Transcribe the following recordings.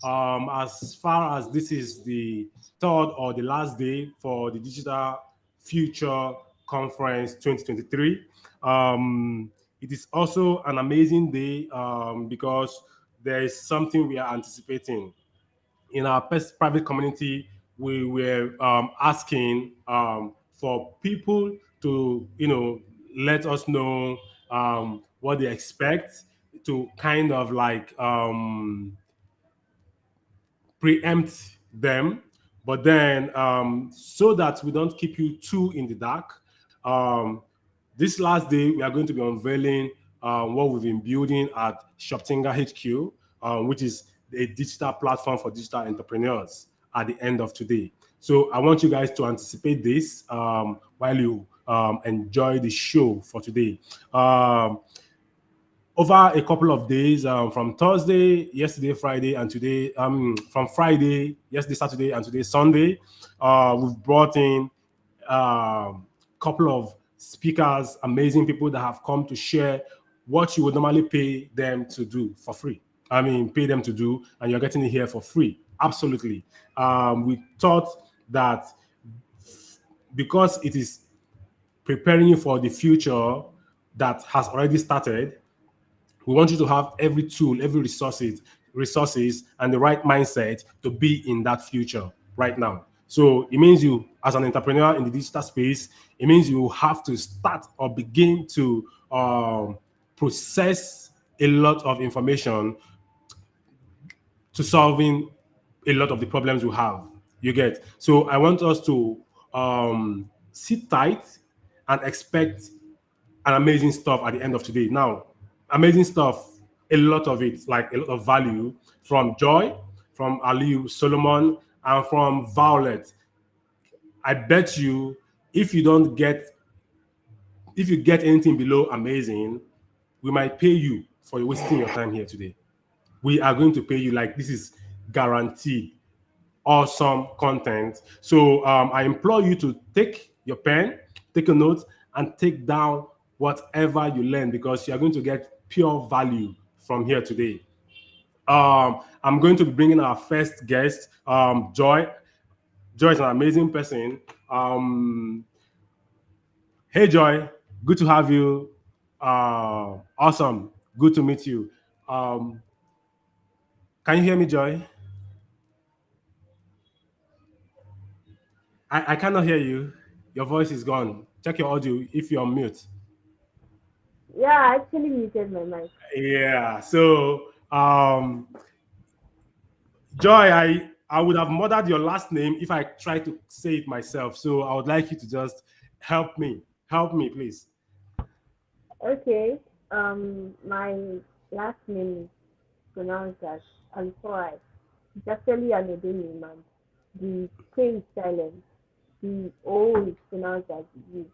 As far as this is the third or the last day for the Digital Future Conference 2023, it is also an amazing day because there is something we are anticipating in our private community. We were asking for people to, let us know what they expect to kind of like preempt them, but then so that we don't keep you too in the dark. Um, this last day, we are going to be unveiling what we've been building at Shoptinga HQ, which is a digital platform for digital entrepreneurs at the end of today. So I want you guys to anticipate this while you enjoy the show for today. Over a couple of days, from Thursday, yesterday, Friday, and today, from Friday, yesterday, Saturday, and today, Sunday, we've brought in a couple of speakers, amazing people that have come to share what you would normally pay them to do for free. I mean, pay them to do, and you're getting it here for free. Absolutely. We thought that because it is preparing you for the future that has already started, we want you to have every tool, every resources, and the right mindset to be in that future right now. So it means you, as an entrepreneur in the digital space, it means you have to start or begin to process a lot of information to solving a lot of the problems we have. You get. So I want us to sit tight and expect an amazing stuff at the end of today. Now, amazing stuff, a lot of it, like a lot of value from Joy, from Aliu Solomon, and from Violet. I bet you if you don't get, if you get anything below amazing, we might pay you for wasting your time here today. We are going to pay you, like, this is guaranteed awesome content. So I implore you to take your pen, take a note, and take down whatever you learn because you are going to get pure value from here today. I'm going to be bringing our first guest, Joy. Joy is an amazing person. Hey, Joy, good to have you. Awesome, good to meet you. Um, can you hear me, Joy? I cannot hear you. Your voice is gone. Check your audio if you're on mute. Yeah, I actually muted my mic. Yeah. So, Joy, I would have murdered your last name if I tried to say it myself. So I would like you to just help me. Help me, please. Okay. My last name is pronounced as Alfoi. It's actually an Edo name, and the K is silent. The O is pronounced as U.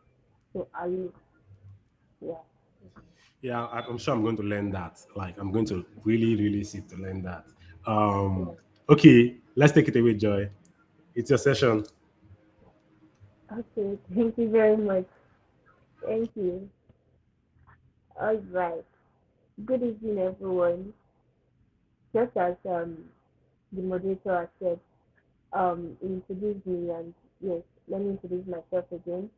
So Ali. Yeah. Yeah, I'm sure I'm going to learn that. Like, I'm going to really, really seek to learn that. Um, Yeah. okay, let's take it away, Joy. It's your session. Okay. Thank you very much. Thank you. All right. Good evening, everyone. Just as the moderator has said, introduce me, and yes, let me introduce myself again.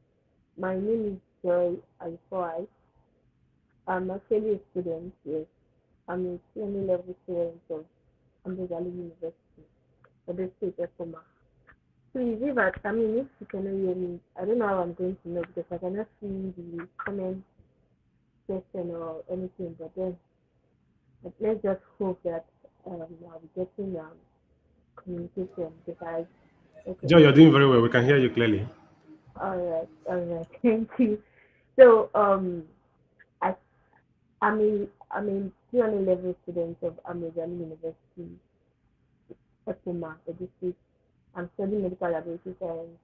My name is Joy Alfoi. I'm actually a student, yes. I'm a senior level student of Ambegali University for the state of Foma. Please, if if you cannot hear me, I don't know how I'm going to know because I cannot see the comment section or anything, but let's just hope that I'll be getting communication because okay. Joy, you're doing very well. We can hear you clearly. All right, thank you. So I I'm a 200 level student of Ambegali University, Epoma, the district. I'm studying medical laboratory science.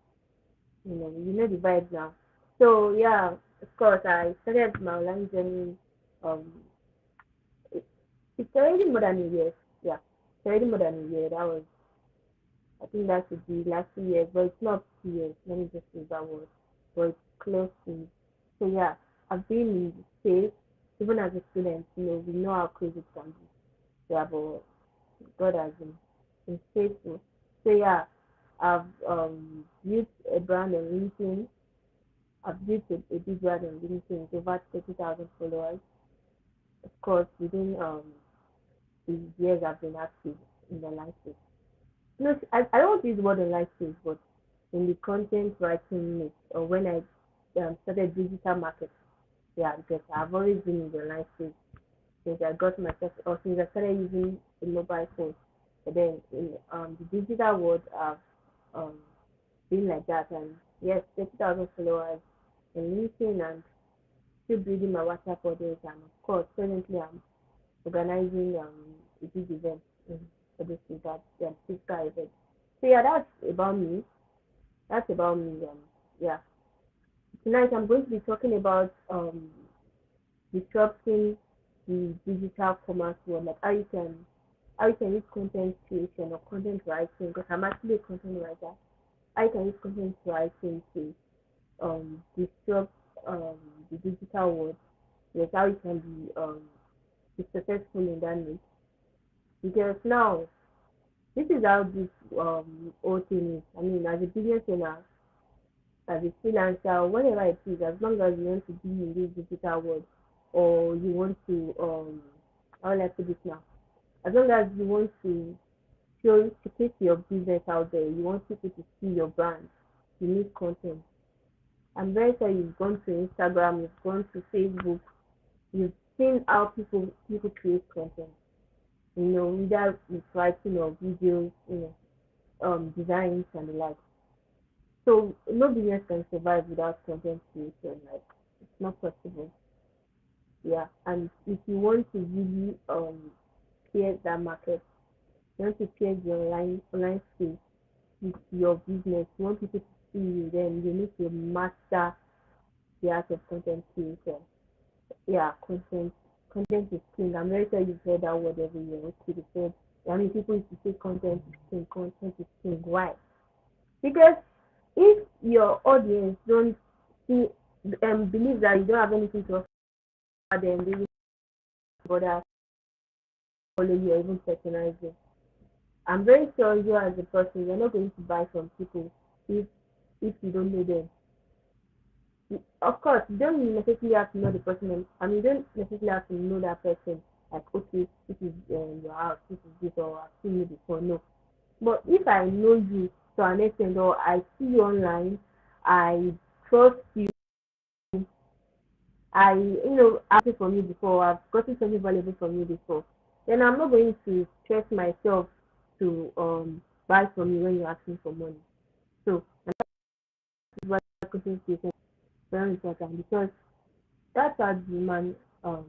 You know the vibe now. So yeah, of course, I started my online journey. Um, it, it's already more than a year. Yeah, it's already more than a year. I think that should be last 2 years, but it's not 2 years. Let me just use that word. But it's close to. So yeah, I've been in the space, even as a student. We know how crazy it can be. Yeah, but God has been. and faithful. So yeah, I've built a brand on LinkedIn. I've built a big brand on LinkedIn with over 30,000 followers. Of course, within the years I've been active in the life space. No, I don't want to use the word online space, but in the content writing niche, or when I started digital marketing, yeah, because I've always been in the online space since I got myself, or since I started using a mobile phone. But then in the digital world, I've um, been like that, and yes, 30,000 followers on LinkedIn, and still building my WhatsApp audience, and of course, presently I'm organizing a big event in for this week, that physical event. So yeah, that's about me. That's about me. Yeah. Tonight I'm going to be talking about disrupting the digital commerce world, like how you can use content creation or content writing, because I'm actually a content writer. How you can use content writing to disrupt um the digital world. Like how you can be successful in that niche. Because now this is how this whole thing is. I mean, as a business owner, as a freelancer, whatever it is, as long as you want to be in this digital world, or you want to how will I put this now? As long as you want to show to take your business out there, you want people to see your brand, you need content. I'm very sure you've gone to Instagram, you've gone to Facebook, you've seen how people create content. You know, whether it's writing or videos, designs and the like. So no business can survive without content creation. Like it's not possible. Yeah. And if you want to really create that market, you want to create the online space with your business, you want people to see you, then you need to master the art of content creation. Yeah, content is king. I'm very sure you've heard that word everywhere. Okay, they said, I mean, people used to say content is king, content is king. Why? Because if your audience don't see believe that you don't have anything to offer them, they will bother follow you or even patronize you. I'm very sure you as a person, you're not going to buy from people if you don't know them. Of course, you don't necessarily have to know the person. I mean, you don't necessarily have to know that person. Like, okay, this is your house, this is this, or I've seen you before. No, but if I know you to an extent, or I see you online, I trust you, I've gotten from you before, I've gotten something valuable from you before, then I'm not going to stress myself to buy from you when you're asking for money. So that's why content creation is very important, because that's how the human um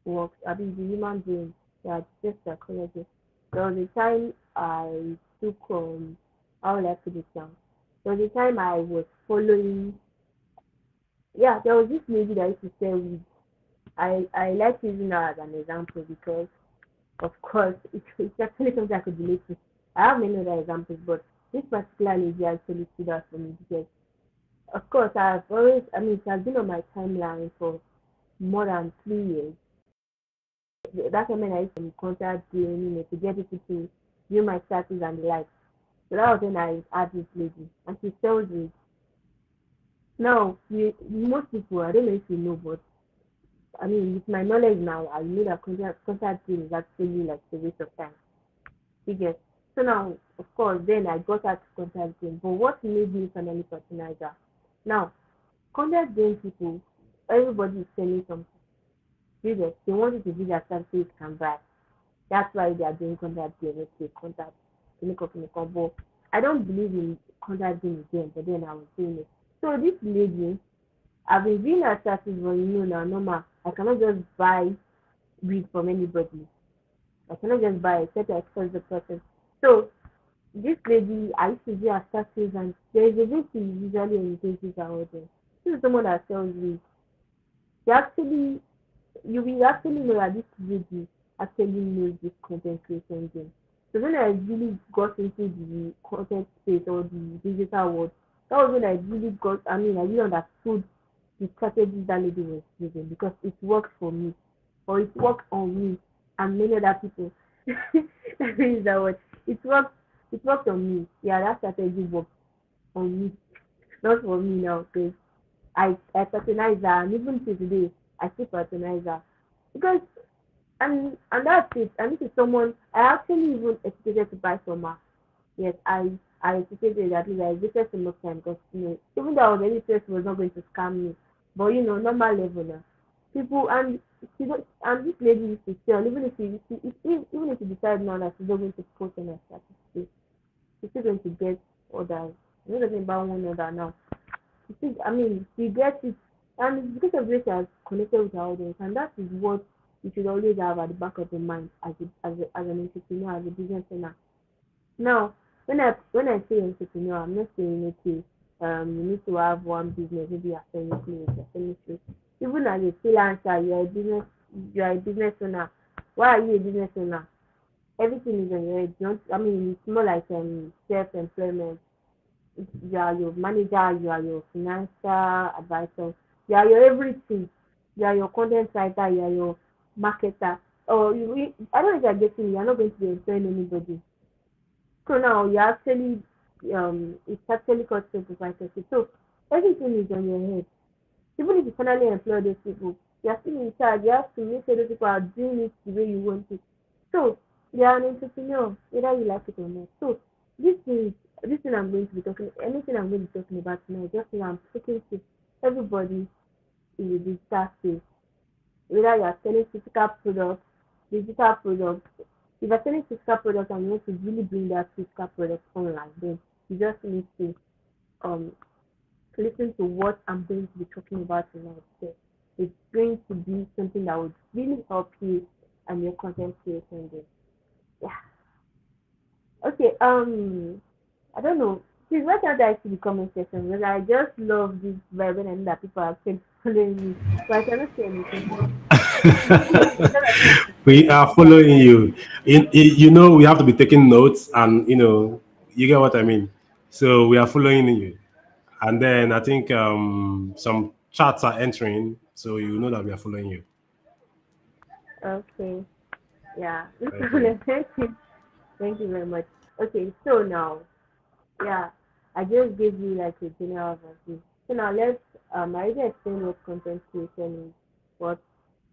works. I mean, the human brain, yeah, just psychology. There was a time I took how will I put it down? There was a time I was following, yeah, there was this lady that used to sell weed. I like using her as an example because of course it's actually something I could relate to. I have many other examples, but this particular lady actually stood out for me because of course I mean it has been on my timeline for more than 3 years. That's when I used to contact them, to get people to view my status and the like. So that was when I had this lady, and she sells it. Now, most people, I don't know if you know, but I mean, with my knowledge now, I know that contacting is actually like a waste of time. You get. So now, of course, then I got her to contact them. But what made me finally patronize her? Now, contact them people, everybody is selling something. You get. They want you to be their services can buy. That's why they are doing contact them. Okay, contact. But I don't believe in contacting again. But then I was doing it. So this lady, I've been doing her services, but now normal. I cannot just buy weed from anybody. I cannot just buy it except I trust the person. So this lady, I used to do her statues, and there is a way she usually engages her audience. This is someone that sells weed. She actually, you will actually know that this lady actually knows this content creation game. So when I really got into the content space or the digital world, that was when I really got, I mean, I really understood the strategies that lady was using because it worked for me or it worked on me and many other people. That means that what it worked. It worked on me. Yeah, that strategy worked on me, not for me now, because I patronize her, and even till today, I still patronize her because and that's it. And this is someone I actually even hesitated to buy from her. Yes, I hesitated at least I waited so much time because even though I was any place was not going to scam me, but normal level now. People and she don't, and this lady used to sell even if even if she decide now that she's not going to post on her statistics, she's still going to get orders. I'm not talking about one order now. I mean, she gets it, and it's because of this she has connected with her audience, and that is what you should always have at the back of your mind as an entrepreneur, as a business owner. Now, when I say entrepreneur, I'm not saying okay, you need to have one business, maybe you're selling clothes, you're selling shoes. Even as a freelancer, you're a business owner. Why are you a business owner? Everything is on your head. Not, I mean, it's more like self-employment. You are your manager, you are your financial advisor, you are your everything. You are your content writer, you are your marketer. I don't know if you're getting me, you're not going to be employing anybody. So now it's actually called self-proprietorship. So everything is on your head. Even if you finally employ those people, you're still in charge. You have to make sure those people are doing it the way you want it. So you are an entrepreneur, whether you like it or not. So this thing, this thing I'm going to be talking, anything I'm going to be talking about tonight, just so I'm talking to everybody in the digital space, whether you are selling physical products, digital products. If you're selling physical products and you want to really bring that physical product online, then you just need to um listen to what I'm going to be talking about tonight. So it's going to be something that would really help you and your content creation. Then, yeah. Okay. I don't know. Please, why can't I see the comment section? Because I just love this vibe when I know that people are actually following me, but I cannot see anything. We are following you. We have to be taking notes, and you get what I mean. So we are following you, and then I think some chats are entering, so you know that we are following you. Okay. Yeah. No Okay. problem. Thank you. Thank you very much. Okay. So now, yeah, I just gave you like a general overview. So now I already explained what content creation is, what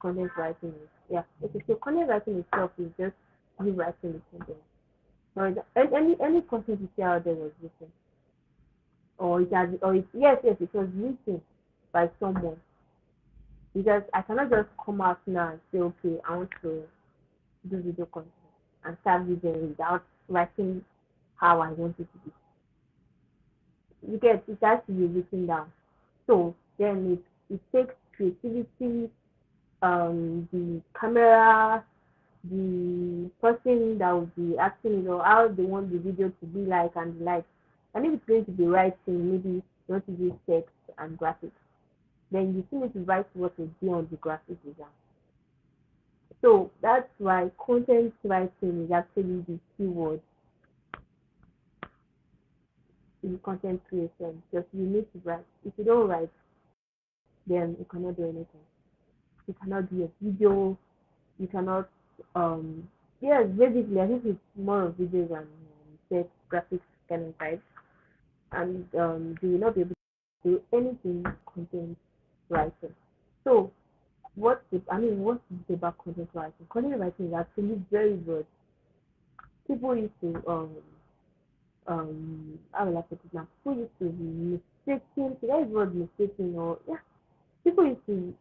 content writing is. Yeah. Okay. So content writing itself is just you writing the content. Any content you see out there was written, yes, it was written by someone. Because I cannot just come out now and say, okay, I want to do video content and start videoing without writing how I want it to be. Because it has to be written down. So then it takes creativity, the camera, the person that will be acting, how they want the video to be like and the like. And if it's going to be writing, maybe you want to use text and graphics, then you still need to write what will be on the graphic design. So that's why content writing is actually the keyword in content creation because you need to write. If you don't write, then you cannot do anything. You cannot do a video. You cannot. Yes, basically, I think it's more of videos and text graphics kind of type, and you will not be able to do anything content writing. So what is it about content writing? Content writing is actually very good. People used to how will I put it now? People used to be mistaken, so that is what mistaken or yeah. People used to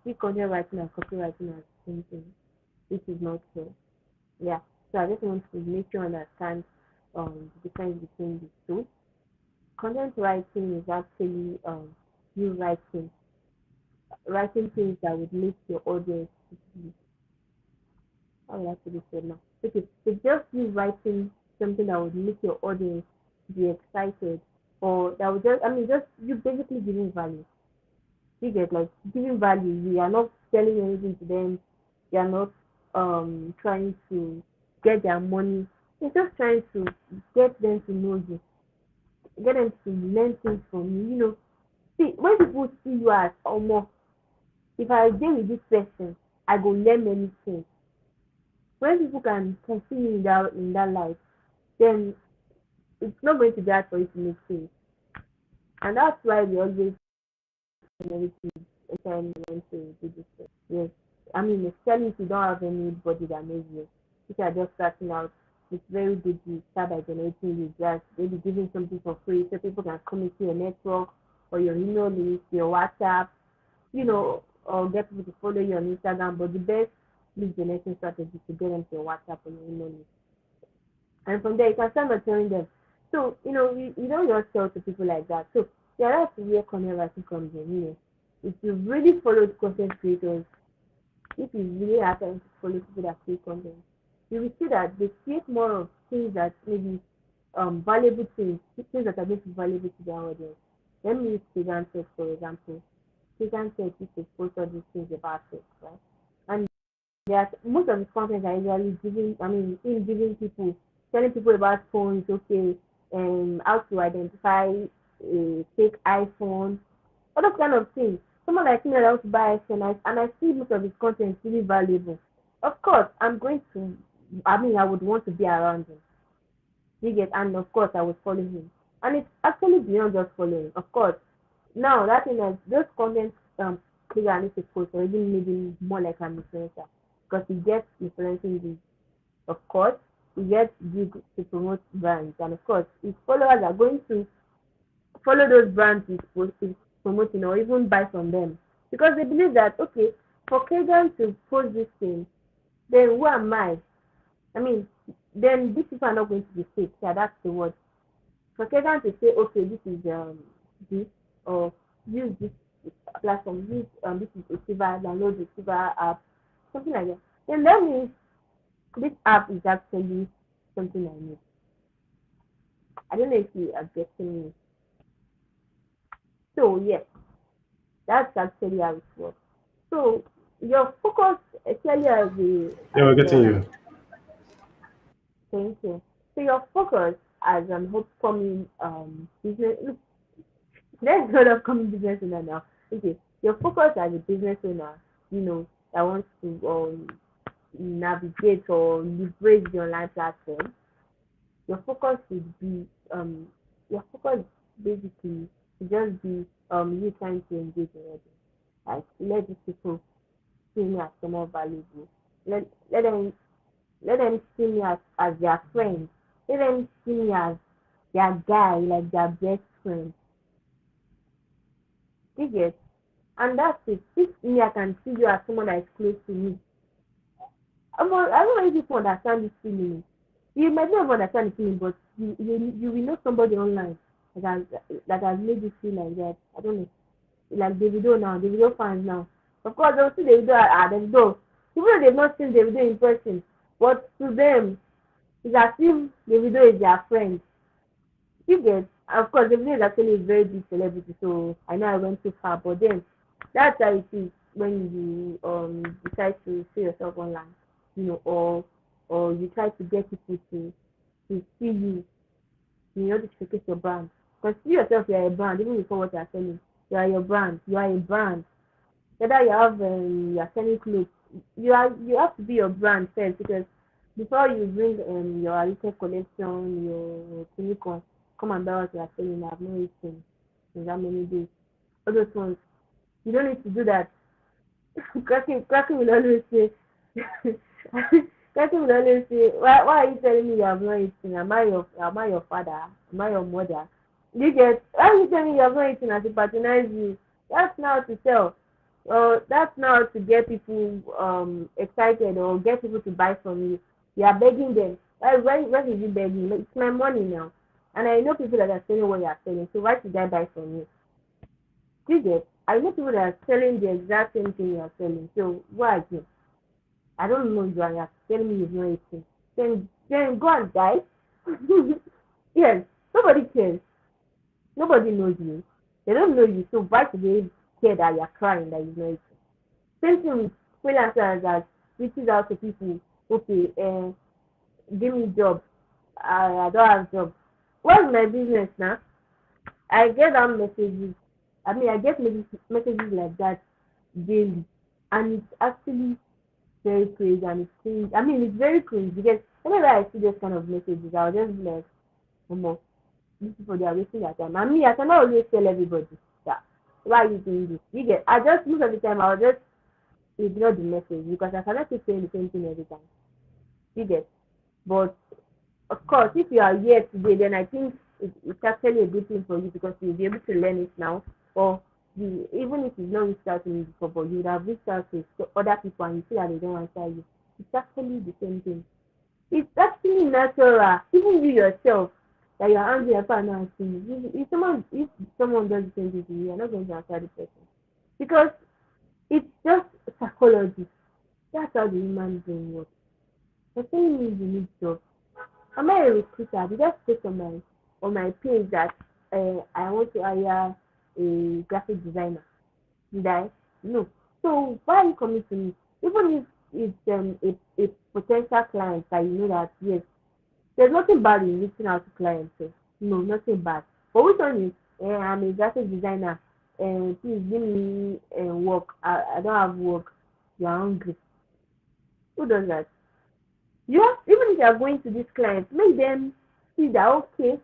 see content writing and copywriting as the same thing, which is not true. Yeah. So I just want to make you understand the difference between the two. Content writing is actually you writing things that would make your audience be how will I put it now? Okay, so just you writing something that would make your audience be excited or that would just you basically giving value. You get like giving value. You are not selling anything to them. You are not trying to get their money. You're just trying to get them to know you, get them to learn things from you. See when people see you as almost if I deal with this person, I go learn many things. When people can see you in that light, then it's not going to be hard for you to make change. And that's why we always everything anytime you want to do this thing. Yes. I mean, especially if you don't have anybody that knows you. If you are just starting out, it's very good to start by generating leads. Just maybe giving something for free so people can come into your network or your email list, your WhatsApp, or get people to follow you on Instagram. But the best lead generation strategy is to get them to your WhatsApp or your email list. And from there, you can start nurturing them. So, you don't just sell to people like that. So, yeah, that's where controversy comes in. If you really follow content creators, if you really have time to follow people that create content, you will see that they create more of things that maybe valuable things that are going to be valuable to their audience. Let me use Pagan Tech, for example. Pagan Tech used to post all these things about tech, right? And most of his content are usually him giving people, telling people about phones, okay, how to identify a fake iPhone, all those kind of things. Someone like me that wants to buy iPhone, and I see most of his content really valuable. Of course, I would want to be around him. You get, and of course, I would follow him. And it's actually beyond just following. Of course, now that thing is those content creator I need to post already made him more like an influencer because he gets influencing the of course, he gets big to promote brands, and of course, his followers are going to follow those brands he's promoting or even buy from them because they believe that okay, for Kagan to post this thing, then who am I? I mean, then these people are not going to be fake. Yeah, that's the word. For Kagan to say, okay, this is this or use this platform, use this is a Siva, download the Siva app, something like that. Then that means this app is actually something I need. I don't know if you are getting me. So yes, that's actually how it works. So your focus, especially Yeah, we're getting you. thinking. So your focus as an upcoming business. Look, there's a lot of coming business owner now. Okay, your focus as a business owner, that wants to navigate or leverage the online platform. Your focus should be your focus basically should just be you trying to engage already. Like let these people see me as someone valuable. Let them see me as their friend. Let them see me as their guy, like their best friend. You get? And that's it. If me I can see you as someone that is close to me. I don't know if you understand this feeling. You might not understand the feeling, but you will know somebody online that has made you feel like that. I don't know. Like Davido now, Davido fans now. Of course, they'll see Davido Davido. Even though they've not seen Davido in person, but to them, it's as if Davido is their friend. You get, of course, Davido is actually a very big celebrity, so I know I went too far, but then that's how it is when you decide to see yourself online, or you try to get people to see you in order to showcase your brand. Because see yourself, you are a brand, even before what you are selling. You are your brand. You are a brand. Whether you are selling clothes, you have to be your brand first because before you bring your little collection, your clinical, come and buy what you are selling. I've not eaten in that many days. All those ones, you don't need to do that. Cracking will always say, cracking will always say, why are you telling me you have not eaten? Am I your father? Am I your mother? You get, why are you telling me you have not eaten as to patronize you? That's not to sell. That's not to get people excited or get people to buy from you. You are begging them. Why is you begging? It's my money now. And I know people that are selling what you are selling. So why should I buy from you? You get, I know people that are selling the exact same thing you are selling. So why again? I don't know you and you're telling me you've not eaten. Then go and die. Yes, nobody cares. Nobody knows you. They don't know you. So why should they care that you're crying that you've not eaten? Same thing with freelancers that reaches out to people. Okay, give me job. I don't have job. What's my business now? I get that messages. I get messages like that daily, and it's actually very crazy and it's cringe. It's very cringe because Whenever I see those kind of messages, I'll just be like, Omo, these people, they are wasting their time. And me, I cannot always tell everybody that, why are you doing this? You get, I just, most of the time, I'll just ignore the message because I cannot keep saying the same thing every time. You get, but of course, if you are here today, then I think it's actually a good thing for you because you'll be able to learn it now. Or even if you've not reached out to me before, but you would have reached out to other people and you see that they don't answer you. It's actually the same thing. It's actually natural. Even you yourself, that you're angry at people not asking you. If someone does the same thing to you, you're not going to answer the person because it's just psychology. That's how the human brain works. You're telling me you need job. Am I a recruiter? Did I post on my page that I want to hire a graphic designer? Did I? No. So why are you coming to me? Even if it's a potential client that you know that yes, there's nothing bad in reaching out to clients. So, no, nothing bad. But which one is I'm a graphic designer and please give me work. I don't have work. You're hungry. Who does that? You have, even if you are going to these clients, make them see that okay,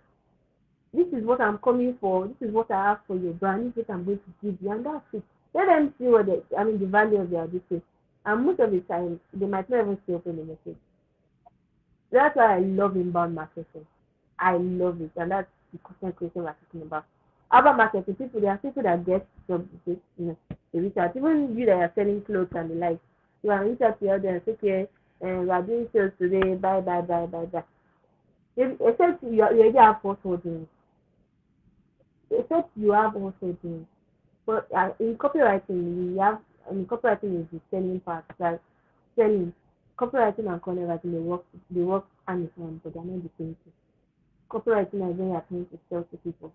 this is what I'm coming for, this is what I have for your brand, this is what I'm going to give you, and that's it. Let them see the value of their business. And most of the time, they might not even see open the message. That's why I love inbound marketing. I love it, and that's the content creation we're talking about. Outbound marketing, there are people that get jobs, they reach out. Even you that are selling clothes and the like, you can reach out to your audience, okay, and we are doing sales today, bye, bye, bye, bye, bye. Except you already have household names. Except you have household names. But in copywriting, copywriting is the selling part, like selling. Copywriting and content writing, they work hand in hand, but they're not the same thing. Copywriting is when you're trying to sell to people.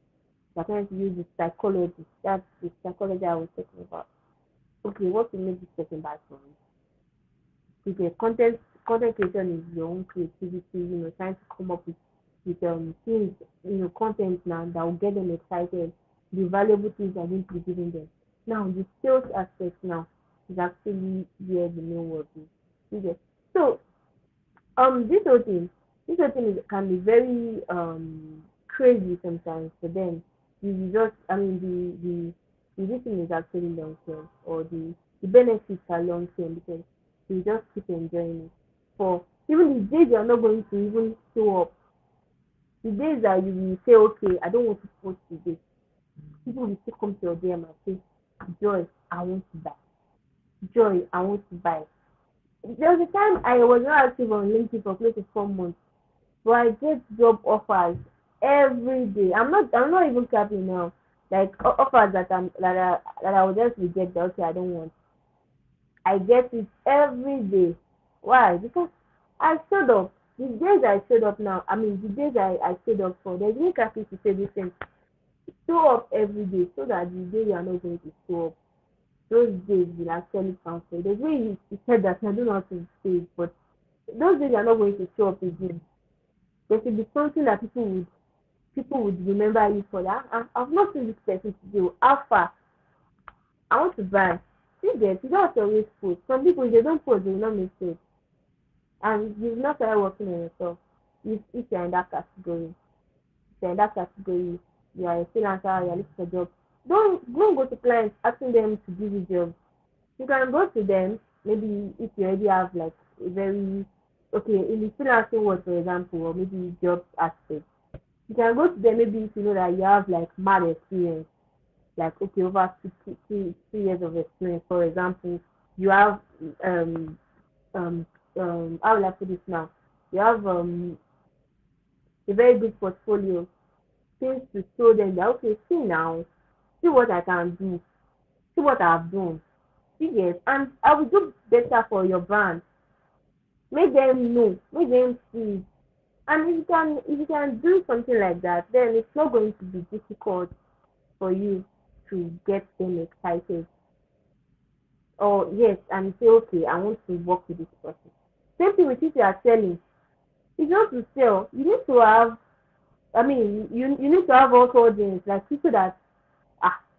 You're trying to use the psychology. That's the psychology I was talking about. Okay, what will make this person buy from you? Because content creation is your own creativity, trying to come up with things, content now that will get them excited, the valuable things are going to be giving them. Now the sales aspect now is actually where the main work is. Okay. So this whole thing can be very crazy sometimes for them. You just I mean the this thing is actually long term, or the benefits are long term because you just keep enjoying it. For even the days you are not going to even show up, the days that you will say, okay, I don't want to post today, people will still come to your DM and say, Joy, I want to buy. Joy, I want to buy. There was a time I was not active on LinkedIn for close to 4 months, but I get job offers every day. I'm not even capping now. Like offers that I will just reject that okay I don't want. I get it every day. Why? Because I showed up. The days I showed up now, the days I showed up for, there's no capacity to say this thing. Show up every day so that the day you are not going to show up, those days will actually count for you. There's way you said that I don't know how to say it, but those days you are not going to show up again. There should be something that people would remember you for that. I've not seen this person today. How far? I want to buy. You don't have to always post. Some people, if they don't post, they will not make it. And you've not started working on yourself. If you're in that category, you are a freelancer, you're looking for a job. Don't go to clients asking them to give you jobs. You can go to them, maybe if you already have like a very, okay, in the freelancing world, for example, or maybe job aspect. You can go to them maybe if you know that you have like mad experience, like okay, over 2 years of experience, for example. You have um how will I put this now? You have a very good portfolio, things to show them that okay, see now, see what I can do, see what I've done. See, yes, and I will do better for your brand. Make them know, make them see. And if you can do something like that, then it's not going to be difficult for you to get them excited. Or yes, and say, okay, I want to work with this person. Same thing with if you are selling. It's not to sell. You need to have you need to have also audience, like people that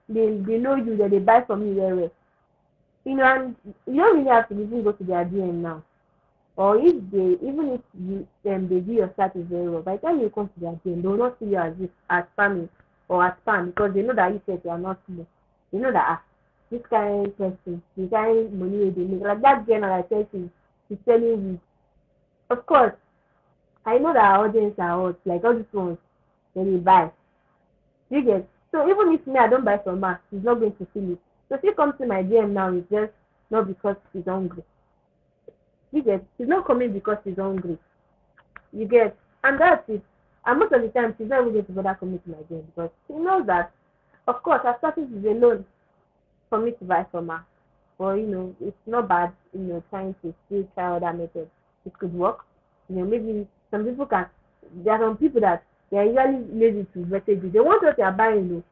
they know you, that they buy from you very well. And you don't really have to even go to their DM now. Or if they, even if you they do your status very well, by the time you come to their game, they will not see you as this as spamming or as spam, because they know that you said you are not small. They know that this kind of person, this kind of money wey dey make, like that girl that I tell you is selling weed. Of course, I know that our audience are hot, like all these ones, when you buy. You get, so even if me I don't buy from her, she's not going to feel it. So she comes to my DM now, it's just not because she's hungry. You get, she's not coming because she's hungry. You get, and that's it. And most of the time, she's not even going to bother coming to my DM because she knows that, of course, her status is alone for me to buy from her. Or it's not bad. Trying to still try other methods. It could work. Maybe some people can. There are some people that they are usually lazy to message you. They want what they are buying,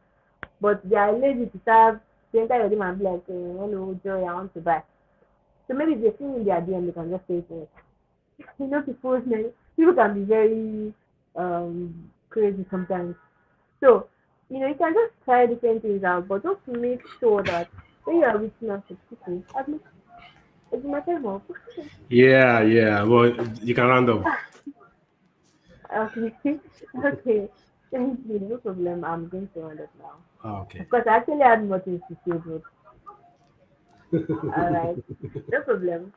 but they are lazy to start to enter your DM and be like, "Hello, Joy, I want to buy." So maybe if they see in their DM, they can just say it. People can be very crazy sometimes. So, you can just try different things out, but just make sure that when you are reaching out to people, at least it's my time. Yeah, yeah. Well, you can round up. Okay. Okay. Thank you. No problem. I'm going to round up now. Okay. Of course, I actually had more things to say, but all right. No problem.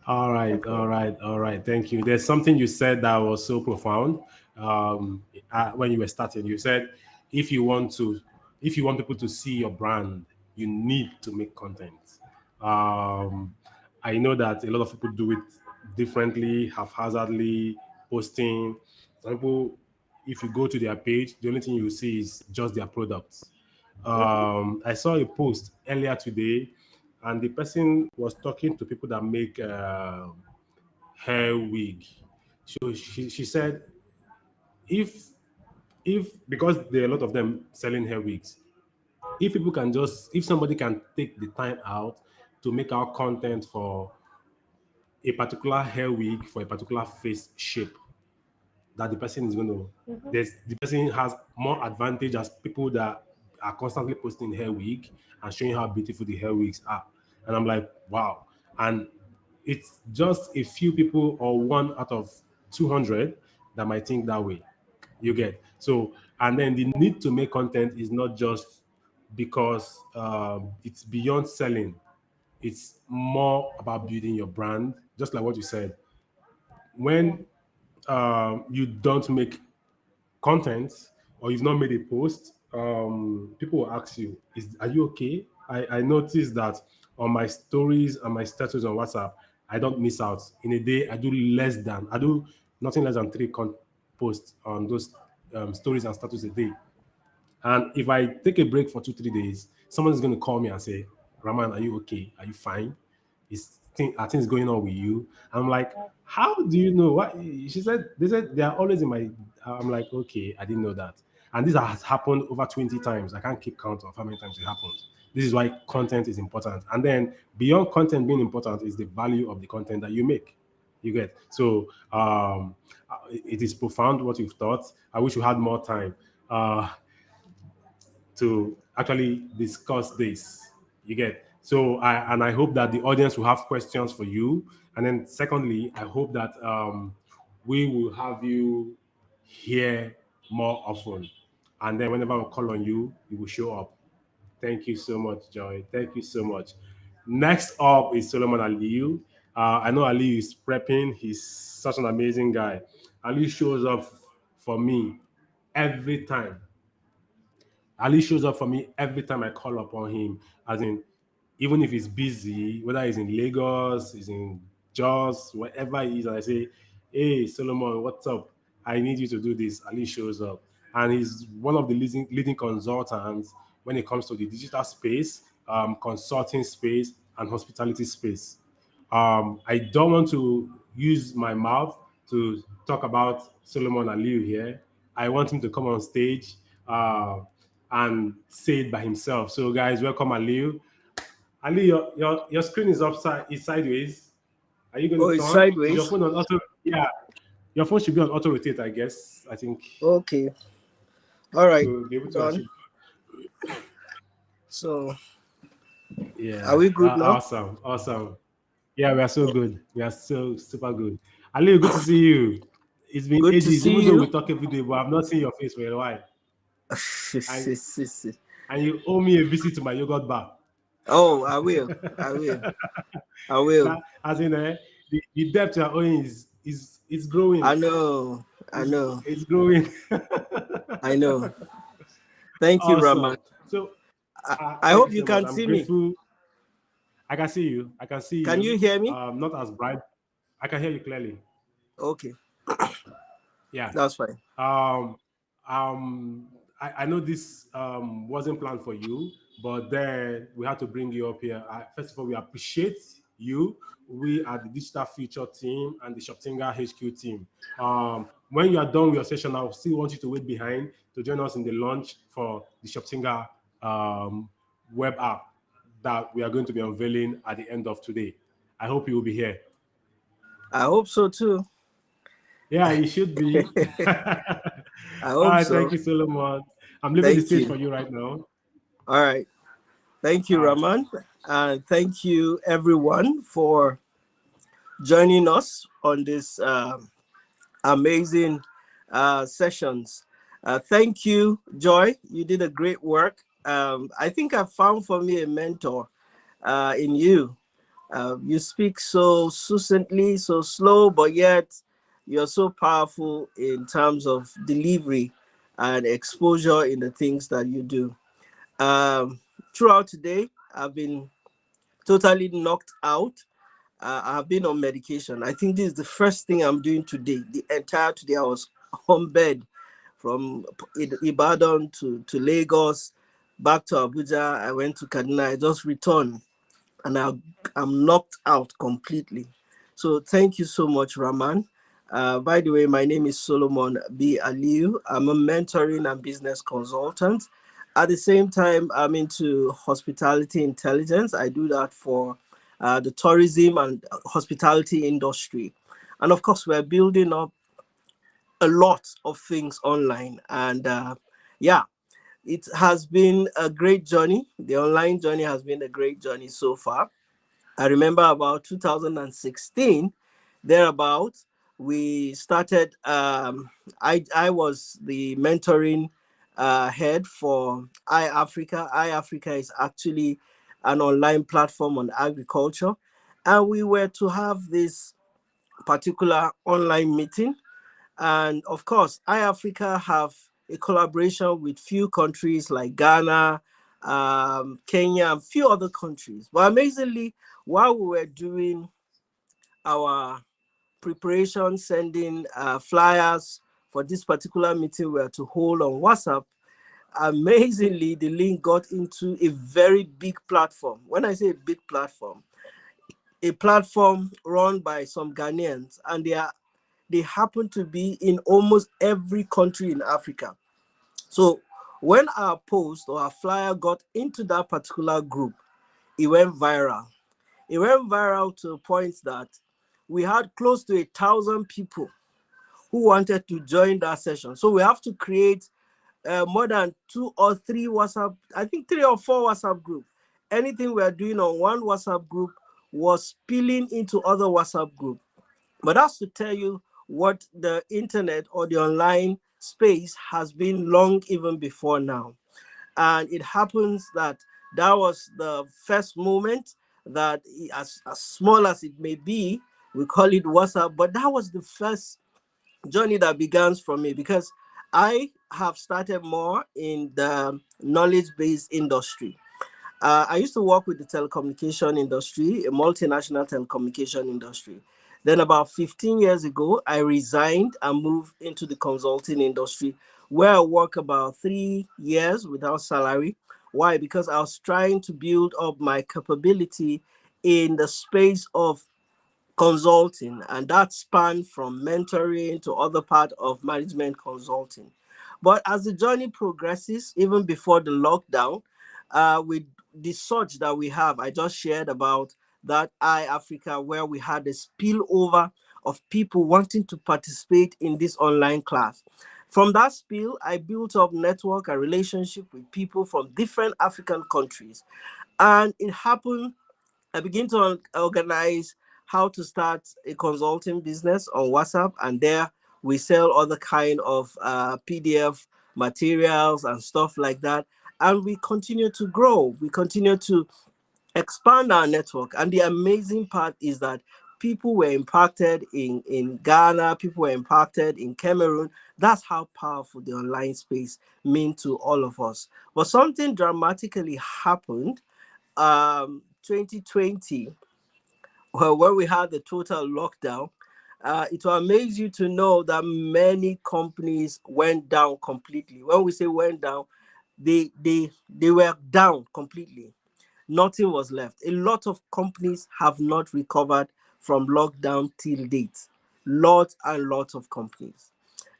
All right, all Okay. right, all right. Thank you. There's something you said that was so profound. When you were starting, you said if you want to, if you want people to see your brand, you need to make content. Um, I know that a lot of people do it differently, haphazardly, posting. Some people, if you go to their page, the only thing you see is just their products. Mm-hmm. I saw a post earlier today, and the person was talking to people that make hair wig. So she said if because there are a lot of them selling hair wigs, if somebody can take the time out to make our content for a particular hair wig for a particular face shape, that the person is going to Mm-hmm. the person has more advantage as people that are constantly posting hair wig and showing how beautiful the hair wigs are. And I'm like, wow. And it's just a few people or one out of 200 that might think that way. You get so, and then the need to make content is not just because it's beyond selling. It's more about building your brand, just like what you said. Yeah. When you don't make content or you've not made a post, people will ask you, are you okay? I noticed that on my stories and my status on WhatsApp, I don't miss out. In a day, I do nothing less than posts on those stories and status a day. And if I take a break for 2, 3 days, someone's going to call me and say, Raman, are you okay? Are you fine? Are things going on with you? I'm like, how do you know? What she said? They said they are always in my. I'm like, okay, I didn't know that. And this has happened over 20 times. I can't keep count of how many times it happened. This is why content is important. And then beyond content being important is the value of the content that you make. You get so it is profound what you've thought. I wish we had more time. To actually discuss this. You get so I hope that the audience will have questions for you. And then secondly, I hope that we will have you here more often. And then whenever we call on you, you will show up. Thank you so much, Joy. Thank you so much. Next up is Solomon Aliyu. I know Ali is prepping. He's such an amazing guy. Ali shows up for me every time. Ali shows up for me every time I call upon him. As in, even if he's busy, whether he's in Lagos, he's in Jos, wherever he is, and I say, "Hey, Solomon, what's up? I need you to do this." Ali shows up, and he's one of the leading consultants when it comes to the digital space, consulting space, and hospitality space. I don't want to use my mouth to talk about Solomon Aliu here. I want him to come on stage and say it by himself. So, guys, welcome Aliu. Ali, your screen is sideways. Are you going Oh, to it's turn? Is your sideways. phone on auto? Yeah, your phone should be on auto rotate, I guess. I think Okay. All right. to be able to Done. achieve. So, are Yeah, we good now? awesome, awesome. Yeah, we are so good. We are so super good. Ali, good to see you. It's been Good to ages, see even though we you. talk every day, but I've not seen your face for a while. And and you owe me a visit to my yogurt bar. Oh, I will. I will. I will. That as in the debt you are owing is growing. I know. I know. It's growing. I know. Thank you, Rahman. Awesome. So I thank you hope you so much. can I'm see me. grateful. I can see you. I can see Can you you. hear me? Not as bright. I can hear you clearly. Okay, Yeah. that's fine. Um, I know this wasn't planned for you, but then we had to bring you up here. First of all, we appreciate you. We are the Digital Future team and the Shoptinga HQ team. When you are done with your session, I still want you to wait behind to join us in the launch for the Shoptinga um, web app that we are going to be unveiling at the end of today. I hope you will be here. I hope so too. Yeah, you should be. I All hope right, thank so. you, Solomon. I'm leaving the Thank stage you. for you right now. All right. Thank you, All right. Rahman. And thank you, everyone, for joining us on this amazing sessions. Thank you, Joy. You did a great work. I think I found for me a mentor in you. You speak so succinctly, so slow, but yet you're so powerful in terms of delivery and exposure in the things that you do. Um, Throughout today, I've been totally knocked out. I've been on medication. I think this is the first thing I'm doing today. The entire today I was on bed from Ibadan to Lagos, back to Abuja. I went to Kaduna. I just returned and I'm knocked out completely. So thank you so much, Rahman. By the way, my name is Solomon B. Aliu. I'm a mentoring and business consultant. At the same time, I'm into hospitality intelligence. I do that for the tourism and hospitality industry. And of course, we're building up a lot of things online. And yeah, it has been a great journey. The online journey has been a great journey so far. I remember about 2016, thereabout, we started. I was the mentoring head for iAfrica. iAfrica is actually an online platform on agriculture, and we were to have this particular online meeting. And of course, iAfrica have a collaboration with few countries like Ghana, Kenya, and few other countries. But amazingly, while we were doing our preparation, sending flyers for this particular meeting we were to hold on WhatsApp, amazingly, the link got into a very big platform. When I say a big platform, a platform run by some Ghanaians, and they happen to be in almost every country in Africa. So when our post or our flyer got into that particular group, it went viral. It went viral to a point that we had close to 1,000 people who wanted to join that session. So we have to create more than 2 or 3 WhatsApp, I think 3 or 4 WhatsApp group. Anything we are doing on one WhatsApp group was spilling into other WhatsApp group. But that's to tell you what the internet or the online space has been long even before now. And it happens that that was the first moment that, as small as it may be, we call it WhatsApp, but that was the first journey that began for me because I have started more in the knowledge-based industry. I used to work with the telecommunication industry, a multinational telecommunication industry. Then about 15 years ago, I resigned and moved into the consulting industry where I work about 3 years without salary. Why? Because I was trying to build up my capability in the space of consulting, and that spanned from mentoring to other part of management consulting. But as the journey progresses, even before the lockdown, with the surge that we have, I just shared about that iAfrica, where we had a spillover of people wanting to participate in this online class. From that spill, I built up network and relationship with people from different African countries. And it happened I begin to organize how to start a consulting business on WhatsApp, and there we sell other kind of PDF materials and stuff like that. And we continue to grow. We continue to expand our network. And the amazing part is that people were impacted in Ghana, people were impacted in Cameroon. That's how powerful the online space means to all of us. But something dramatically happened 2020, well, when we had the total lockdown. It will amaze you to know that many companies went down completely. When we say went down, they were down completely. Nothing was left. A lot of companies have not recovered from lockdown till date. Lots and lots of companies.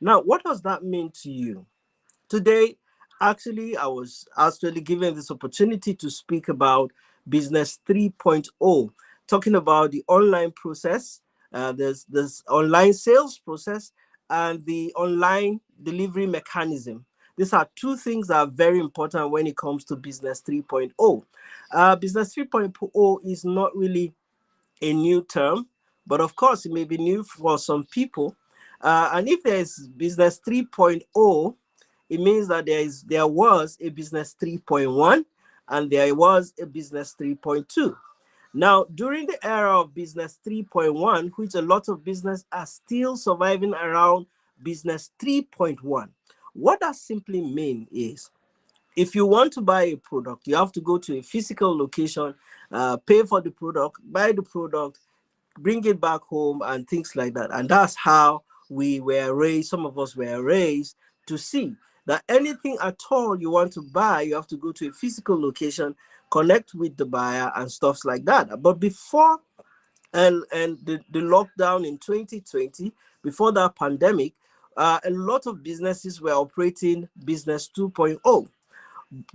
Now, what does that mean to you? Today, actually, I was actually given this opportunity to speak about Business 3.0, talking about the online process. There's this online sales process and the online delivery mechanism. These are two things that are very important when it comes to Business 3.0. Business 3.0 is not really a new term, but of course, it may be new for some people. And if there's Business 3.0, it means that there was a Business 3.1 and there was a Business 3.2. Now, during the era of Business 3.1, which a lot of business are still surviving around Business 3.1, what that simply means is, if you want to buy a product, you have to go to a physical location, pay for the product, buy the product, bring it back home, and things like that. And that's how we were raised. Some of us were raised to see that anything at all you want to buy, you have to go to a physical location, connect with the buyer and stuff like that. But before the lockdown in 2020, before that pandemic, a lot of businesses were operating Business 2.0.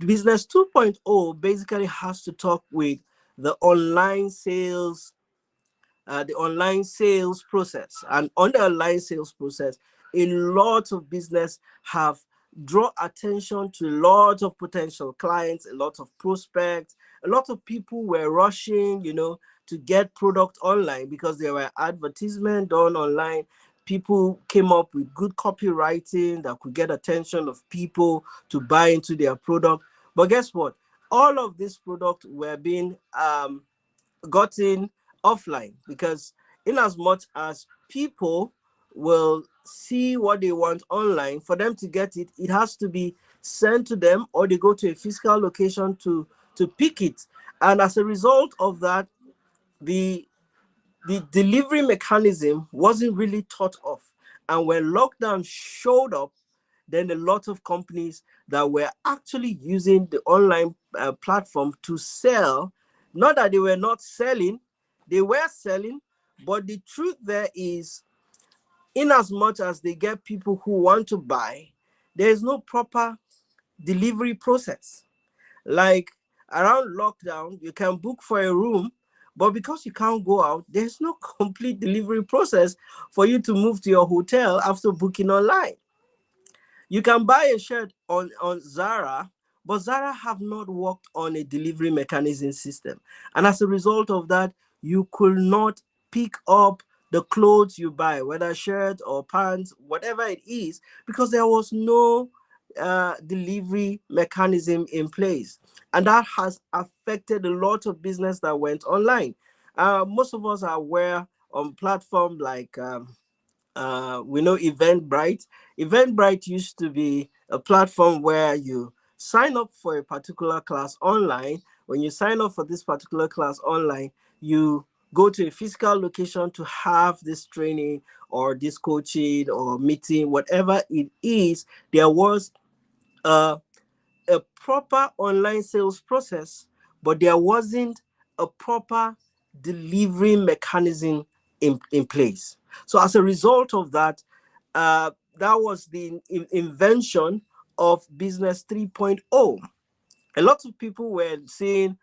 Business 2.0 basically has to talk with the online sales, process. And on the online sales process, a lot of business have draw attention to a lot of potential clients, a lot of prospects, a lot of people were rushing, to get product online because there were advertisements done online. People came up with good copywriting that could get attention of people to buy into their product. But guess what? All of these products were being gotten offline, because in as much as people will see what they want online, for them to get it, it has to be sent to them, or they go to a physical location to pick it. And as a result of that, the delivery mechanism wasn't really thought of. And when lockdown showed up, then a lot of companies that were actually using the online platform to sell, not that they were not selling, they were selling, but the truth there is, in as much as they get people who want to buy, there is no proper delivery process. Like around lockdown, you can book for a room, but because you can't go out, there's no complete delivery process for you to move to your hotel after booking online. You can buy a shirt on Zara, but Zara have not worked on a delivery mechanism system. And as a result of that, you could not pick up the clothes you buy, whether shirt or pants, whatever it is, because there was no delivery mechanism in place. And that has affected a lot of business that went online. Most of us are aware on platform like we know Eventbrite. Eventbrite used to be a platform where you sign up for a particular class online. When you sign up for this particular class online, you go to a physical location to have this training or this coaching or meeting, whatever it is. There was a proper online sales process, but there wasn't a proper delivery mechanism in place. So as a result of that, that was the invention of Business 3.0. A lot of people were seeing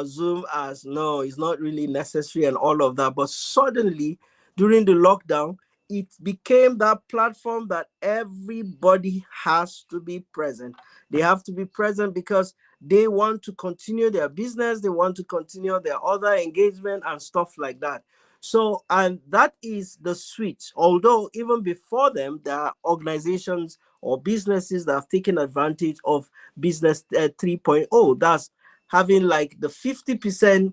Zoom as, no, it's not really necessary and all of that. But suddenly, during the lockdown, it became that platform that everybody has to be present. They have to be present because they want to continue their business. They want to continue their other engagement and stuff like that. So, and that is the switch. Although even before them, there are organizations or businesses that have taken advantage of business 3.0. That's having like the 50%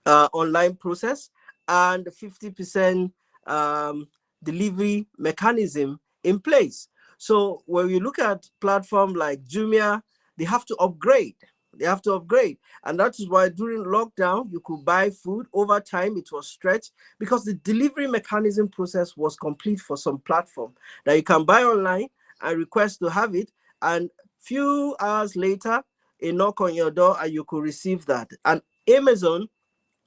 online process and the 50% um, delivery mechanism in place. So when you look at platform like Jumia, they have to upgrade. They have to upgrade. And that is why during lockdown, you could buy food. Over time, it was stretched because the delivery mechanism process was complete for some platform that you can buy online and request to have it. And few hours later, a knock on your door and you could receive that. And Amazon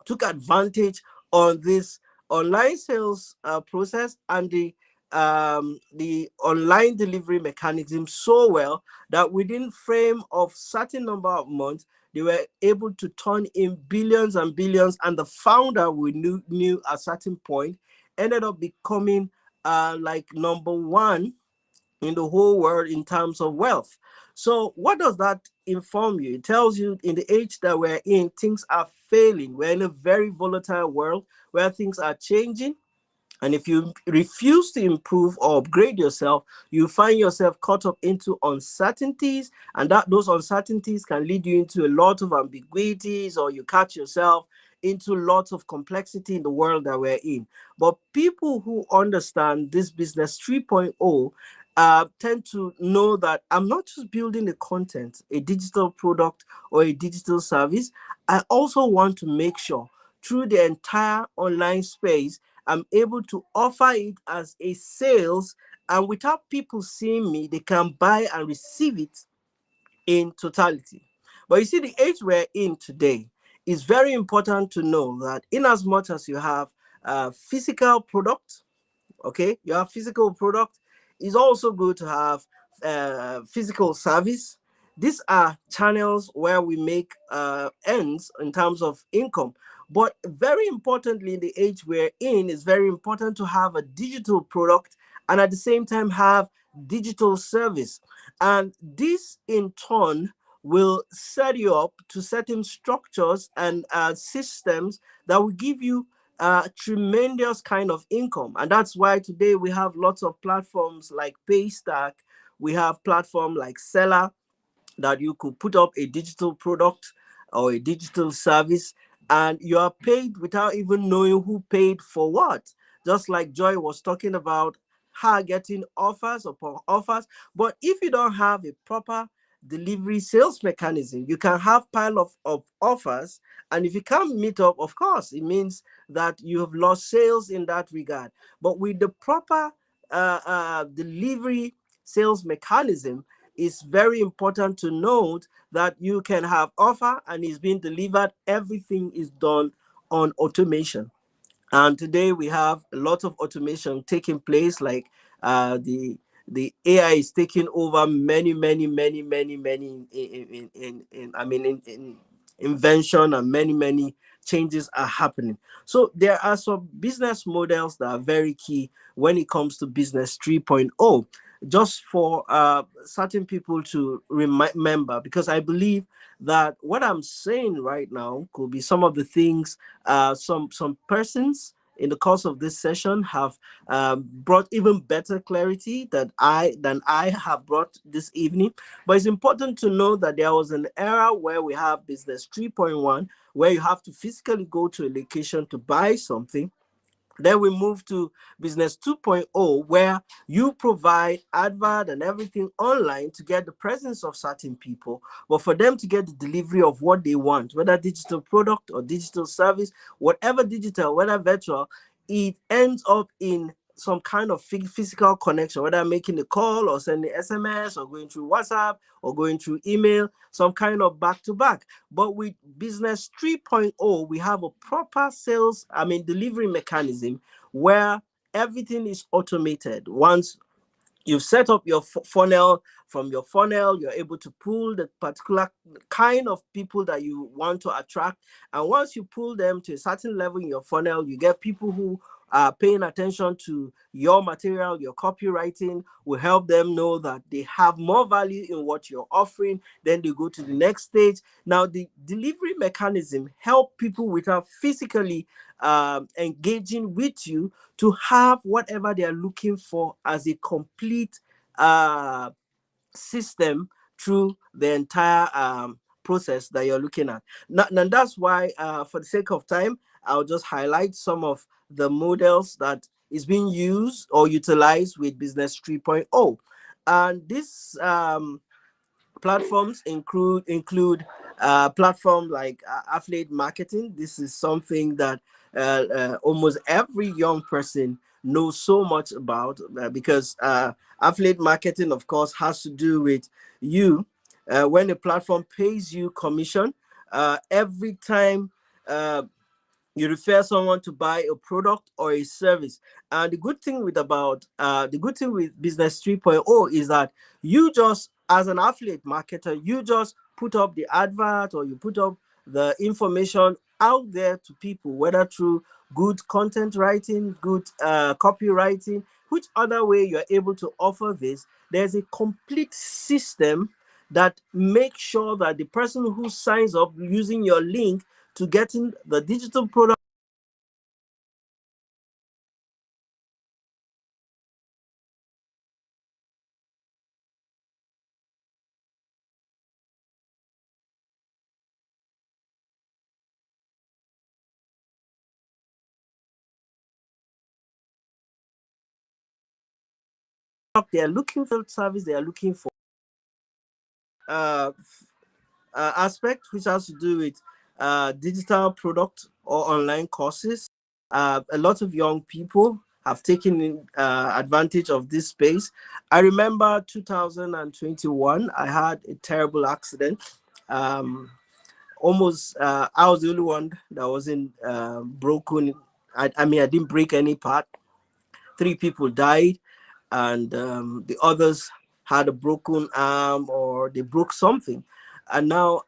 took advantage on this online sales process and the online delivery mechanism so well that within frame of certain number of months they were able to turn in billions and billions, and the founder we knew at a certain point ended up becoming like number one in the whole world in terms of wealth. So what does that inform you? It tells you in the age that we're in, things are failing. We're in a very volatile world where things are changing. And if you refuse to improve or upgrade yourself, you find yourself caught up into uncertainties, and that those uncertainties can lead you into a lot of ambiguities, or you catch yourself into lots of complexity in the world that we're in. But people who understand this business 3.0 tend to know that I'm not just building a content, a digital product, or a digital service. I also want to make sure through the entire online space I'm able to offer it as a sales, and without people seeing me, they can buy and receive it in totality. But you see, the age we're in today is very important to know that in as much as you have physical product, okay, you have physical product, it's also good to have physical service. These are channels where we make ends in terms of income. But very importantly, in the age we're in, it's very important to have a digital product and at the same time have digital service. And this in turn will set you up to certain structures and systems that will give you tremendous kind of income. And that's why today we have lots of platforms like Paystack. We have platform like Seller, that you could put up a digital product or a digital service, and you are paid without even knowing who paid for what. Just like Joy was talking about her getting offers upon offers. But if you don't have a proper delivery sales mechanism, you can have pile of offers, and if you can't meet up, of course it means that you have lost sales in that regard. But with the proper delivery sales mechanism, it's very important to note that you can have offer and it's being delivered. Everything is done on automation. And today we have a lot of automation taking place, like the AI is taking over many in invention, and many changes are happening. So there are some business models that are very key when it comes to business 3.0, just for certain people to remember, because I believe that what I'm saying right now could be some of the things some persons in the course of this session have brought even better clarity than I have brought this evening. But it's important to know that there was an era where we have business 3.1, where you have to physically go to a location to buy something. Then we move to business 2.0, where you provide advert and everything online to get the presence of certain people, but for them to get the delivery of what they want, whether digital product or digital service, whatever digital, whether virtual, it ends up in some kind of physical connection, whether making a call or sending SMS or going through WhatsApp or going through email, some kind of back to back. But with business 3.0, we have a proper delivery mechanism where everything is automated. Once you've set up your funnel, from your funnel you're able to pull the particular kind of people that you want to attract, and once you pull them to a certain level in your funnel, you get people who paying attention to your material, your copywriting will help them know that they have more value in what you're offering. Then they go to the next stage. Now, the delivery mechanism help people without physically engaging with you to have whatever they are looking for as a complete system through the entire process that you're looking at. Now that's why, for the sake of time, I'll just highlight some of the models that is being used or utilized with Business 3.0. And this platforms include platform like affiliate marketing. This is something that almost every young person knows so much about, because affiliate marketing, of course, has to do with you when a platform pays you commission every time you refer someone to buy a product or a service. And the good thing with Business 3.0 is that you just, as an affiliate marketer, you just put up the advert or you put up the information out there to people, whether through good content writing, good copywriting, which other way you're able to offer this. There's a complete system that makes sure that the person who signs up using your link to getting the digital product they are looking for, service they are looking for, uh, aspect which has to do with digital product or online courses. A lot of young people have taken advantage of this space. I remember 2021, I had a terrible accident. Um, Almost, I was the only one that wasn't broken. I mean, I didn't break any part. 3 people died, and the others had a broken arm or they broke something. And now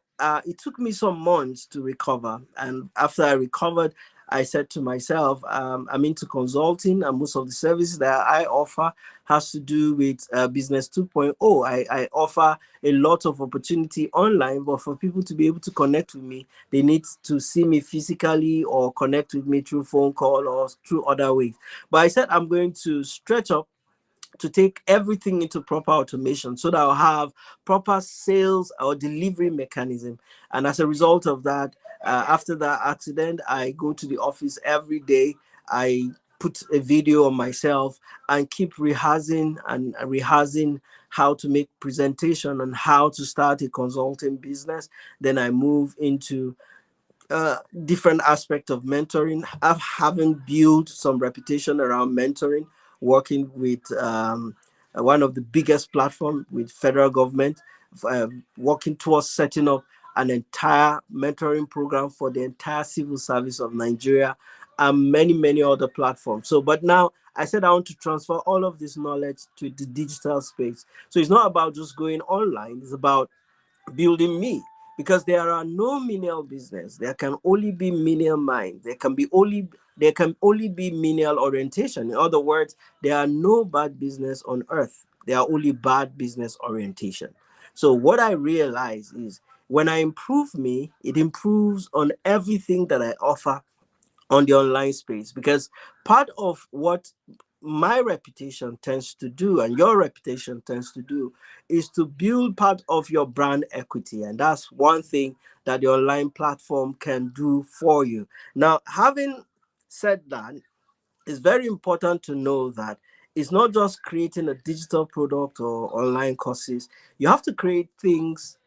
it took me some months to recover. And after I recovered, I said to myself, I'm into consulting, and most of the services that I offer has to do with Business 2.0. I offer a lot of opportunity online, but for people to be able to connect with me, they need to see me physically or connect with me through phone call or through other ways. But I said I'm going to stretch up to take everything into proper automation so that I'll have proper sales or delivery mechanism. And as a result of that, after that accident, I go to the office every day. I put a video on myself and keep rehearsing and rehearsing how to make presentation and how to start a consulting business. Then I move into different aspect of mentoring. I haven't built some reputation around mentoring, working with one of the biggest platform with federal government, working towards setting up an entire mentoring program for the entire civil service of Nigeria, and many other platforms. So, but now I said I want to transfer all of this knowledge to the digital space. So it's not about just going online, it's about building me, because there are no menial business. There can only be menial mind. There can only be menial orientation. In other words, there are no bad business on earth. There are only bad business orientation. So what I realize is when I improve me, it improves on everything that I offer on the online space, because part of what my reputation tends to do and your reputation tends to do is to build part of your brand equity, and that's one thing that the online platform can do for you. Now, having said that, it's very important to know that it's not just creating a digital product or online courses. You have to create things.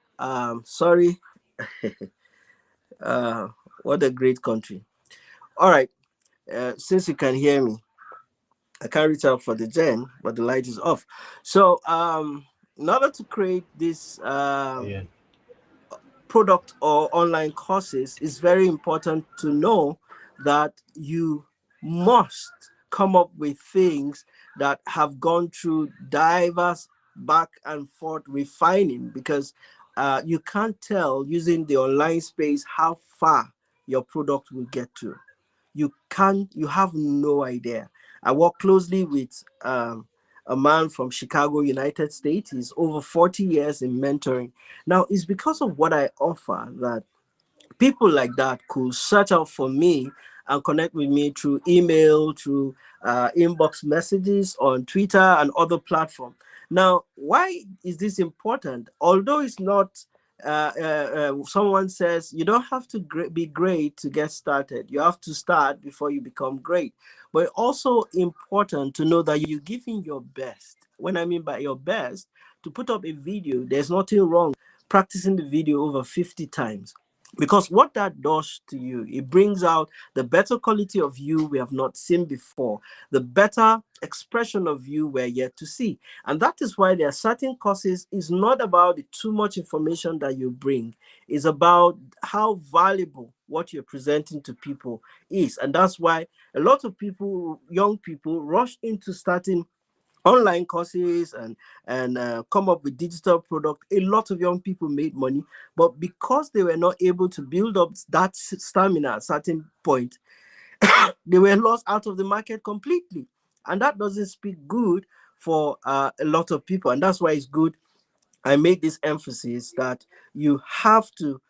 Sorry. uh, what a great country. All right. Since you can hear me, I can't reach out for the gen, but the light is off. So, in order to create this Yeah. product or online courses, it's very important to know that you must come up with things that have gone through diverse back and forth refining, because you can't tell using the online space how far your product will get to. you have no idea. I work closely with a man from Chicago, United States. He's over 40 years in mentoring. Now, it's because of what I offer that people like that could search out for me and connect with me through email, through inbox messages on Twitter and other platforms. Now, why is this important? Although it's not, someone says you don't have to be great to get started. You have to start before you become great. But it's also important to know that you're giving your best. When I mean by your best, to put up a video, there's nothing wrong practicing the video over 50 times, because what that does to you, it brings out the better quality of you we have not seen before, the better expression of you we're yet to see. And that is why there are certain courses. It's not about the too much information that you bring, it's about how valuable what you're presenting to people is. And that's why a lot of people, young people, rush into starting online courses and come up with digital product. A lot of young people made money, but because they were not able to build up that stamina at a certain point, they were lost out of the market completely. And that doesn't speak good for a lot of people. And that's why it's good I made this emphasis that you have to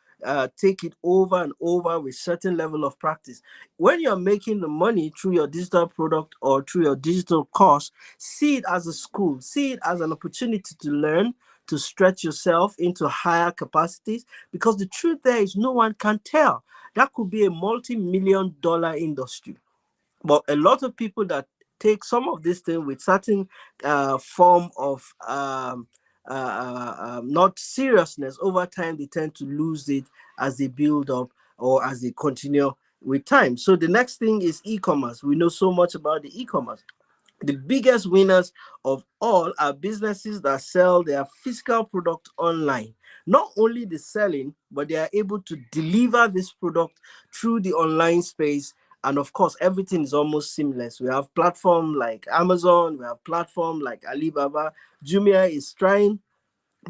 take it over and over with certain level of practice. When you're making the money through your digital product or through your digital course, see it as a school, see it as an opportunity to learn, to stretch yourself into higher capacities, because the truth there is no one can tell. That could be a multi-million dollar industry. But a lot of people that take some of this thing with certain form of not seriousness, over time they tend to lose it as they build up or as they continue with time. So the next thing is e-commerce. We know so much about the e-commerce. The biggest winners of all are businesses that sell their physical product online. Not only the selling, but they are able to deliver this product through the online space. And of course, everything is almost seamless. We have platforms like Amazon, we have platforms like Alibaba. Jumia is trying,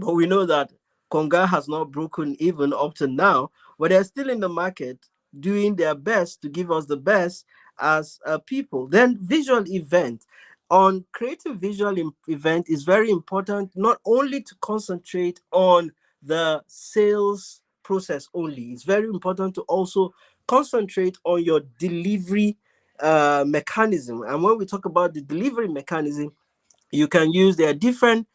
but we know that Konga has not broken even up to now, but they're still in the market doing their best to give us the best as people. Then visual event. On creative visual event is very important, not only to concentrate on the sales process only. It's very important to also concentrate on your delivery mechanism. And when we talk about the delivery mechanism, you can use their different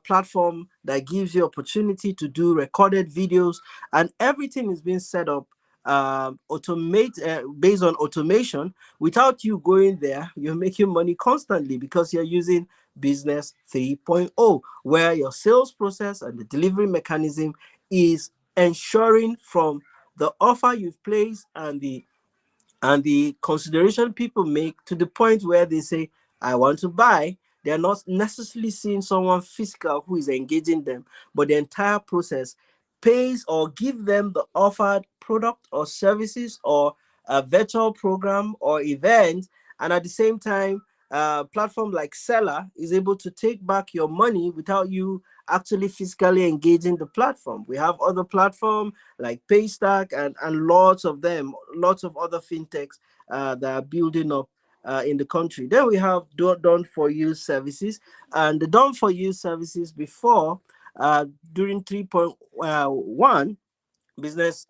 platform that gives you opportunity to do recorded videos, and everything is being set up automate based on automation. Without you going there, you're making money constantly because you're using business 3.0, where your sales process and the delivery mechanism is ensuring from the offer you've placed and the consideration people make to the point where they say, I want to buy. They're not necessarily seeing someone physical who is engaging them, but the entire process pays or give them the offered product or services or a virtual program or event. And at the same time, platform like Seller is able to take back your money without you actually physically engaging the platform. We have other platforms like Paystack and lots of them, lots of other fintechs that are building up in the country. Then we have done for you services, and the done for you services before during 3.1 business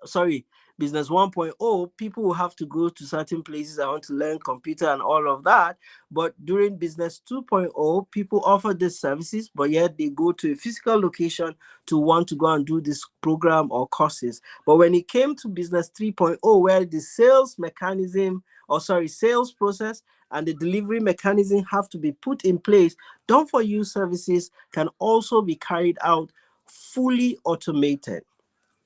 1.0, people will have to go to certain places. I want to learn computer and all of that. But during business 2.0, people offer these services, but yet they go to a physical location to want to go and do this program or courses. But when it came to business 3.0, where the sales process and the delivery mechanism have to be put in place, done for you services can also be carried out fully automated.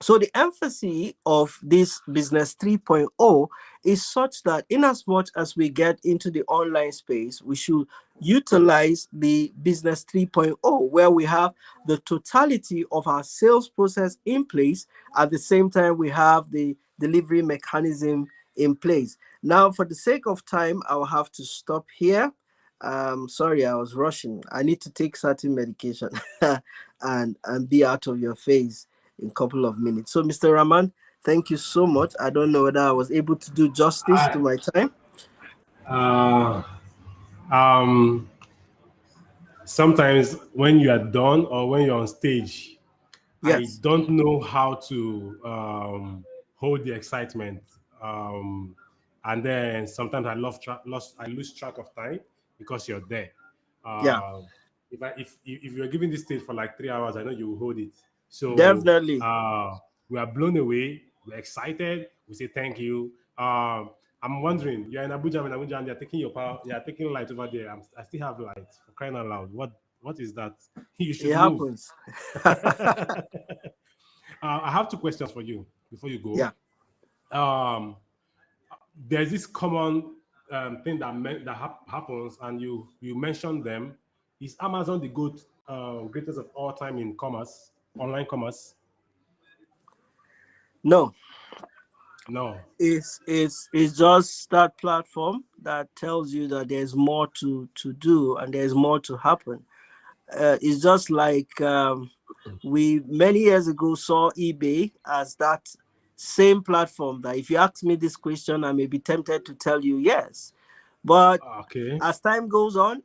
So the emphasis of this business 3.0 is such that in as much as we get into the online space, we should utilize the business 3.0, where we have the totality of our sales process in place. At the same time, we have the delivery mechanism in place. Now, for the sake of time, I'll have to stop here. Sorry, I was rushing. I need to take certain medication and be out of your face in a couple of minutes. So, Mr. Rahman, Thank you so much. I don't know whether I was able to do justice to I, my time. uh, um, Sometimes when you are done or when you're on stage, I Yes. don't know how to hold the excitement. And then sometimes I lose track of time because you're there. Yeah, Uh, if you're giving this stage for like 3 hours, I know you will hold it. So definitely. we are blown away. We're excited. We say thank you. I'm wondering, you're in Abuja, and they're taking your power. They are taking light over there. I still have light for crying out loud. What is that? You It should move. happens. I have two questions for you before you Yeah. go. Um, there's this common thing happens, and you mentioned them. Is Amazon the greatest of all time in commerce, online commerce? No, No. it's just that platform that tells you that there's more to do and there's more to happen. It's just like we many years ago saw eBay as that same platform that if you ask me this question, I may be tempted to tell you yes. But Okay. as time goes on,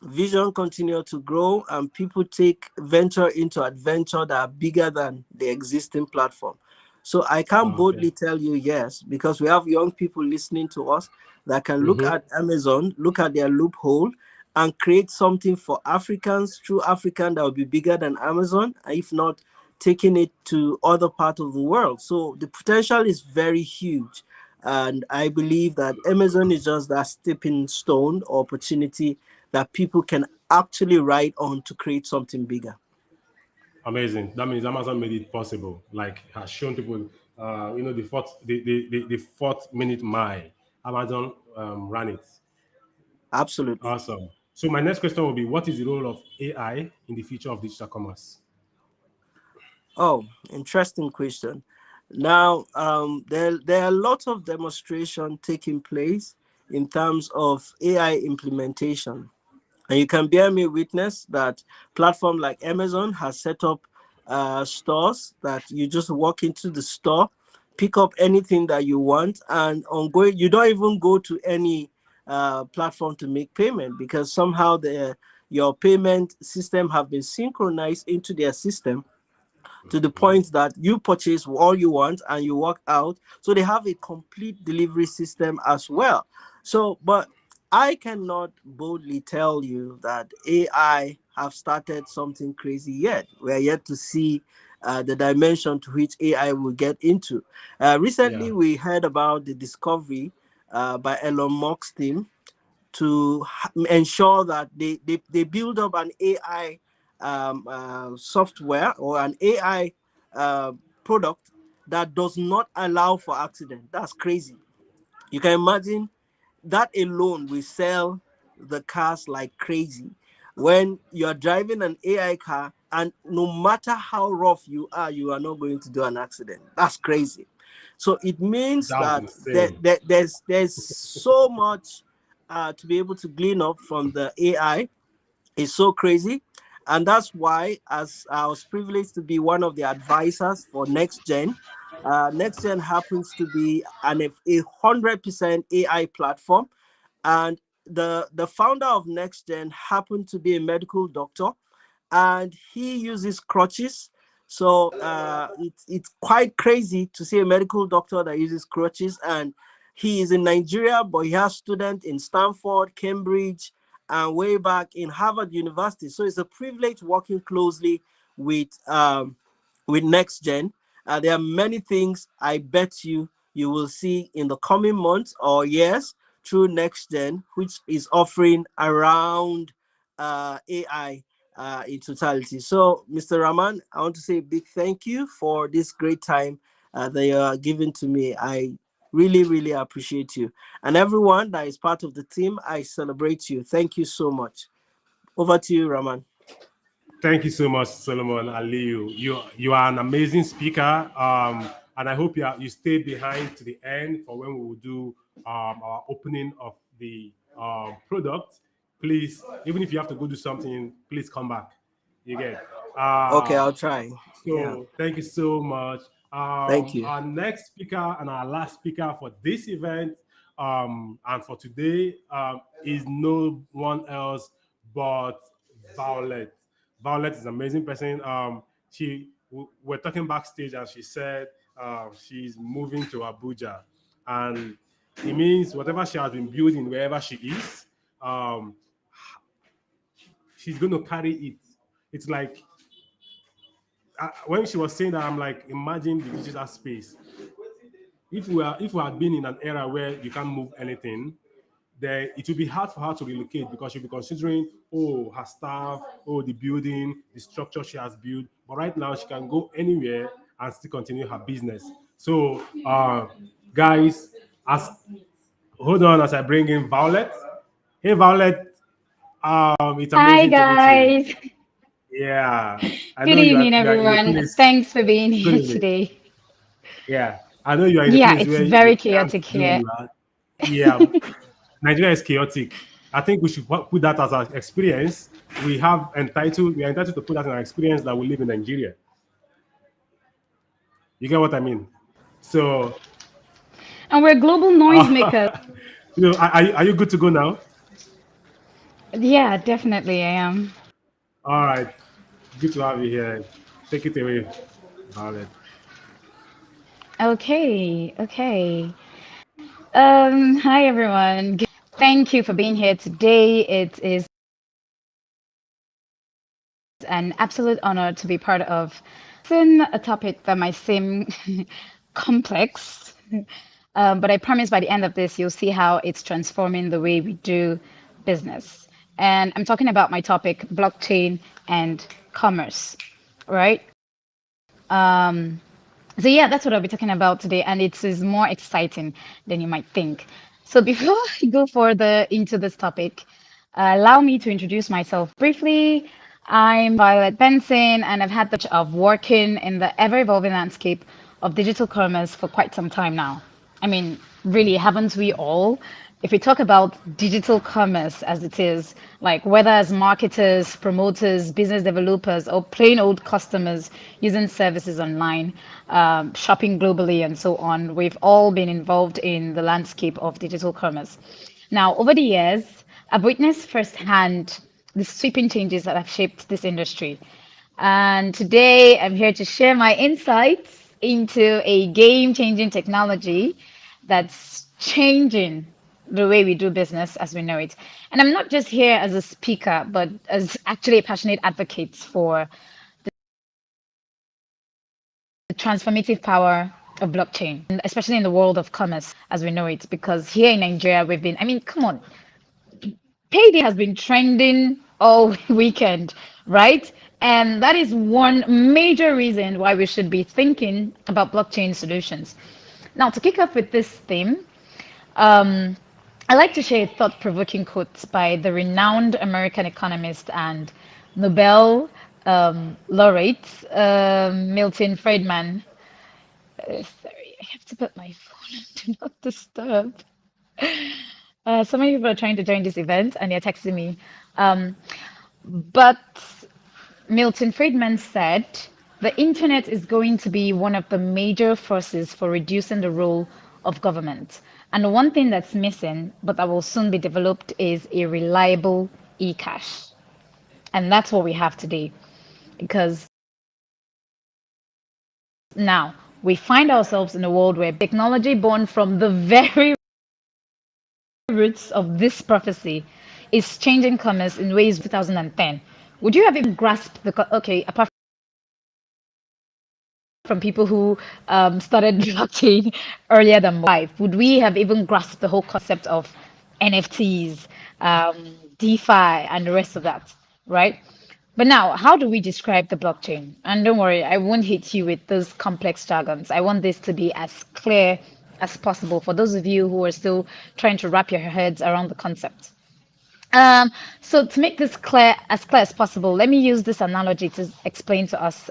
vision continue to grow and people take venture into adventure that are bigger than the existing platform. So I can't Okay. boldly tell you yes because we have young people listening to us that can look Mm-hmm. at Amazon, look at their loophole, and create something for Africans, true African, that will be bigger than Amazon, if not taking it to other parts of the world. So the potential is very huge. And I believe that Amazon is just that stepping stone or opportunity that people can actually ride on to create something bigger. Amazing. That means Amazon made it possible. Like has shown people, the 4th minute mile. Amazon ran it. Absolutely. Awesome. So my next question will be, what is the role of AI in the future of digital commerce? Oh, interesting question. Now, there are lots of demonstration taking place in terms of AI implementation. And you can bear me witness that platform like Amazon has set up stores that you just walk into the store, pick up anything that you want, and ongoing, you don't even go to any platform to make payment because somehow your payment system have been synchronized into their system to the point that you purchase all you want and you walk out. So they have a complete delivery system as well. So, but I cannot boldly tell you that AI have started something crazy yet. We're yet to see the dimension to which AI will get into. Yeah. Recently, we heard about the discovery by Elon Musk's team to ensure that they build up an AI software or an AI uh, product that does not allow for accident. That's crazy. You can imagine that alone will sell the cars like crazy. When you're driving an AI car, and no matter how rough you are not going to do an accident. That's crazy. So it means That's that insane. there's so much to be able to glean up from the AI. It's so crazy. And that's why, as I was privileged to be one of the advisors for Next Gen, Next Gen happens to be a 100% AI platform. And the founder of Next Gen happened to be a medical doctor and he uses crutches. So it's quite crazy to see a medical doctor that uses crutches. And he is in Nigeria, but he has students in Stanford, Cambridge, and way back in Harvard University. So it's a privilege working closely with Next Gen. There are many things I bet you will see in the coming months or years through Next Gen, which is offering around AI in totality. So, Mr. Rahman, I want to say a big thank you for this great time that you are giving to me. I really, really appreciate you. And everyone that is part of the team, I celebrate you. Thank you so much. Over to you, Rahman. Thank you so much, Solomon Aliyu. You are an amazing speaker, and I hope you stay behind to the end for when we will do our opening of the product. Please, even if you have to go do something, please come back. You get. Okay, Uh, I'll try. Yeah. so thank you so much. Thank you. Our next speaker and our last speaker for this event and for today is no one else but Violet. Violet is an amazing person. We're talking backstage, and she said she's moving to Abuja, and it means whatever she has been building wherever she is, um, she's going to carry it. It's like when she was saying that, I'm like, imagine the digital space. If we had been in an era where you can't move anything, then it will be hard for her to relocate because she'll be considering, oh, her staff, oh, the building, the structure she has built. But right now, she can go anywhere and still continue her business. So, guys, as hold on as I bring in Violet. Hey, Violet, it's Hi amazing to meet you. guys. Yeah, I Good know evening, you are in a everyone. place. Thanks for being Good here evening. today. Yeah, I know you are in a Yeah, place it's where you very can't chaotic do here. that. Yeah, Nigeria is chaotic. I think we should put that as our experience. We are entitled to put that in our experience that we live in Nigeria. You get what I mean? So, And we're global uh, noisemakers. are you good to go now? Yeah, definitely I am. All right, good to have you here. Take it away, Violet. Okay, okay. Hi everyone. Thank you for being here today. It is an absolute honor to be part of a topic that might seem complex. But I promise by the end of this, you'll see how it's transforming the way we do business. And I'm talking about my topic, blockchain and commerce, right? Um, so yeah, that's what I'll be talking about today, and it is more exciting than you might think. So before I go further into this topic, allow me to introduce myself briefly. I'm Violet Benson, and I've had the privilege of working in the ever-evolving landscape of digital commerce for quite some time now. I mean, really, haven't we all? If we talk about digital commerce as it is, like whether as marketers, promoters, business developers, or plain old customers using services online, shopping globally, and so on, we've all been involved in the landscape of digital commerce. Now, over the years, I've witnessed firsthand the sweeping changes that have shaped this industry. And today I'm here to share my insights into a game-changing technology that's changing the way we do business as we know it. And I'm not just here as a speaker, but as actually a passionate advocate for the transformative power of blockchain, and especially in the world of commerce as we know it. Because here in Nigeria, I mean, come on, payday has been trending all weekend, right? And that is one major reason why we should be thinking about blockchain solutions. Now, to kick off with this theme, um, I like to share a thought-provoking quote by the renowned American economist and Nobel laureate Milton Friedman. Sorry, I have to put my phone on do not disturb. So many people are trying to join this event and they're texting me. Um, but Milton Friedman said the internet is going to be one of the major forces for reducing the role of government. And the one thing that's missing, but that will soon be developed, is a reliable e-cash. And that's what we have today. Because now we find ourselves in a world where technology born from the very roots of this prophecy is changing commerce in ways 2010. Would you have even grasped okay, apart from people who started blockchain earlier than life, would we have even grasped the whole concept of NFTs, DeFi, and the rest of that, right? But now, how do we describe the blockchain? And don't worry, I won't hit you with those complex jargons. I want this to be as clear as possible for those of you who are still trying to wrap your heads around the concept. Um, so to make this clear as possible, let me use this analogy to explain to us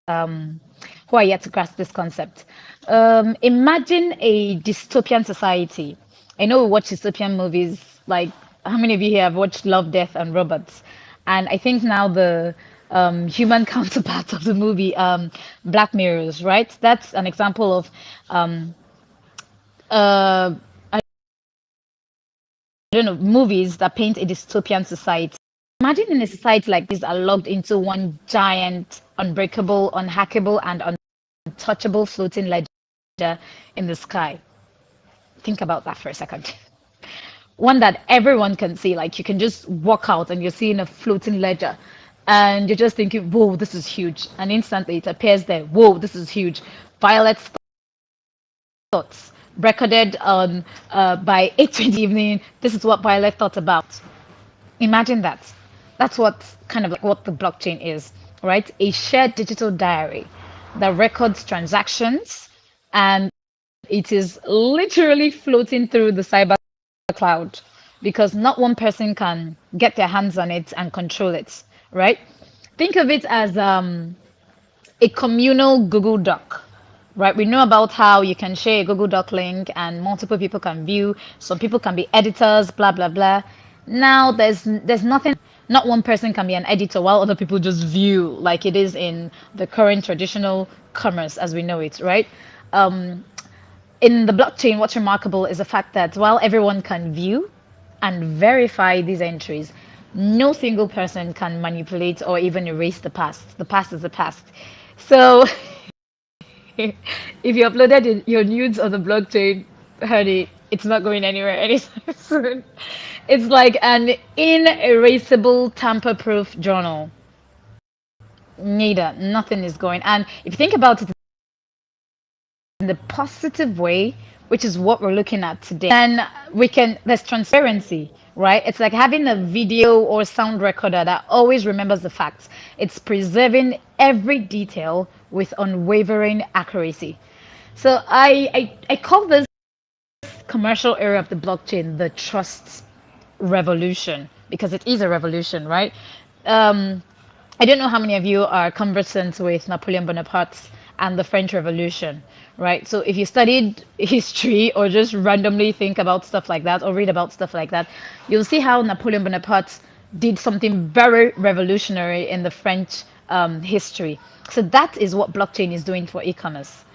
who are yet to grasp this concept. Imagine a dystopian society. I know we watch dystopian movies. Like, how many of you here have watched Love, Death, and Robots? And I think now human counterpart of the movie Black Mirrors, right? That's an example of um, uh, I don't know, movies that paint a dystopian society. Imagine in a society like this are logged into one giant, unbreakable, unhackable, and untouchable floating ledger in the sky. Think about that for a second. One that everyone can see, like you can just walk out and you're seeing a floating ledger. And you're just thinking, whoa, this is huge. And instantly it appears there, whoa, this is huge. Violet's thoughts recorded on by 8:20 evening. This is what Violet thought about. Imagine that. That's what kind of like what the blockchain is, right? A shared digital diary that records transactions, and it is literally floating through the cyber cloud because not one person can get their hands on it and control it, right? Think of it as a communal Google Doc, right? We know about how you can share a Google Doc link and multiple people can view. Some people can be editors, blah blah blah. Now there's nothing. Not one person can be an editor while other people just view, like it is in the current traditional commerce as we know it, right? Um, in the blockchain, what's remarkable is the fact that while everyone can view and verify these entries, no single person can manipulate or even erase the past. The past is the past. So if you uploaded your nudes on the blockchain, honey, it's not going anywhere anytime soon. It's like an inerasable, tamper-proof journal. Neither, nothing is going. And if you think about it in the positive way, which is what we're looking at today, then there's transparency, right? It's like having a video or sound recorder that always remembers the facts. It's preserving every detail with unwavering accuracy. So I call this commercial era of the blockchain the trust revolution because it is a revolution, right? Um, I don't know how many of you are conversant with Napoleon Bonaparte and the French Revolution, right? So if you studied history or just randomly think about stuff like that or read about stuff like that, you'll see how Napoleon Bonaparte did something very revolutionary in the French history. So that is what blockchain is doing for e-commerce.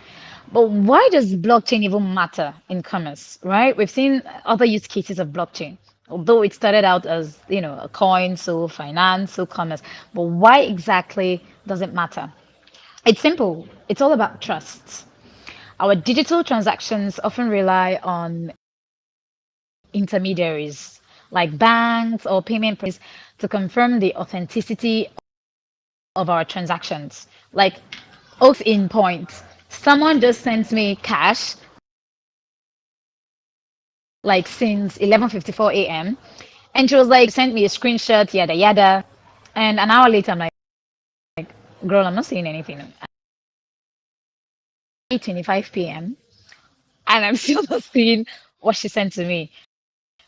But why does blockchain even matter in commerce, right? We've seen other use cases of blockchain, although it started out as, a coin, so finance, so commerce. But why exactly does it matter? It's simple. It's all about trust. Our digital transactions often rely on intermediaries like banks or payment providers to confirm the authenticity of our transactions. Like, oath in point. Someone just sent me cash like since 11:54 a.m. And she was like, sent me a screenshot, yada yada. And an hour later, I'm like, girl, I'm not saying anything. 8:25 p.m. and I'm still not seeing what she sent to me,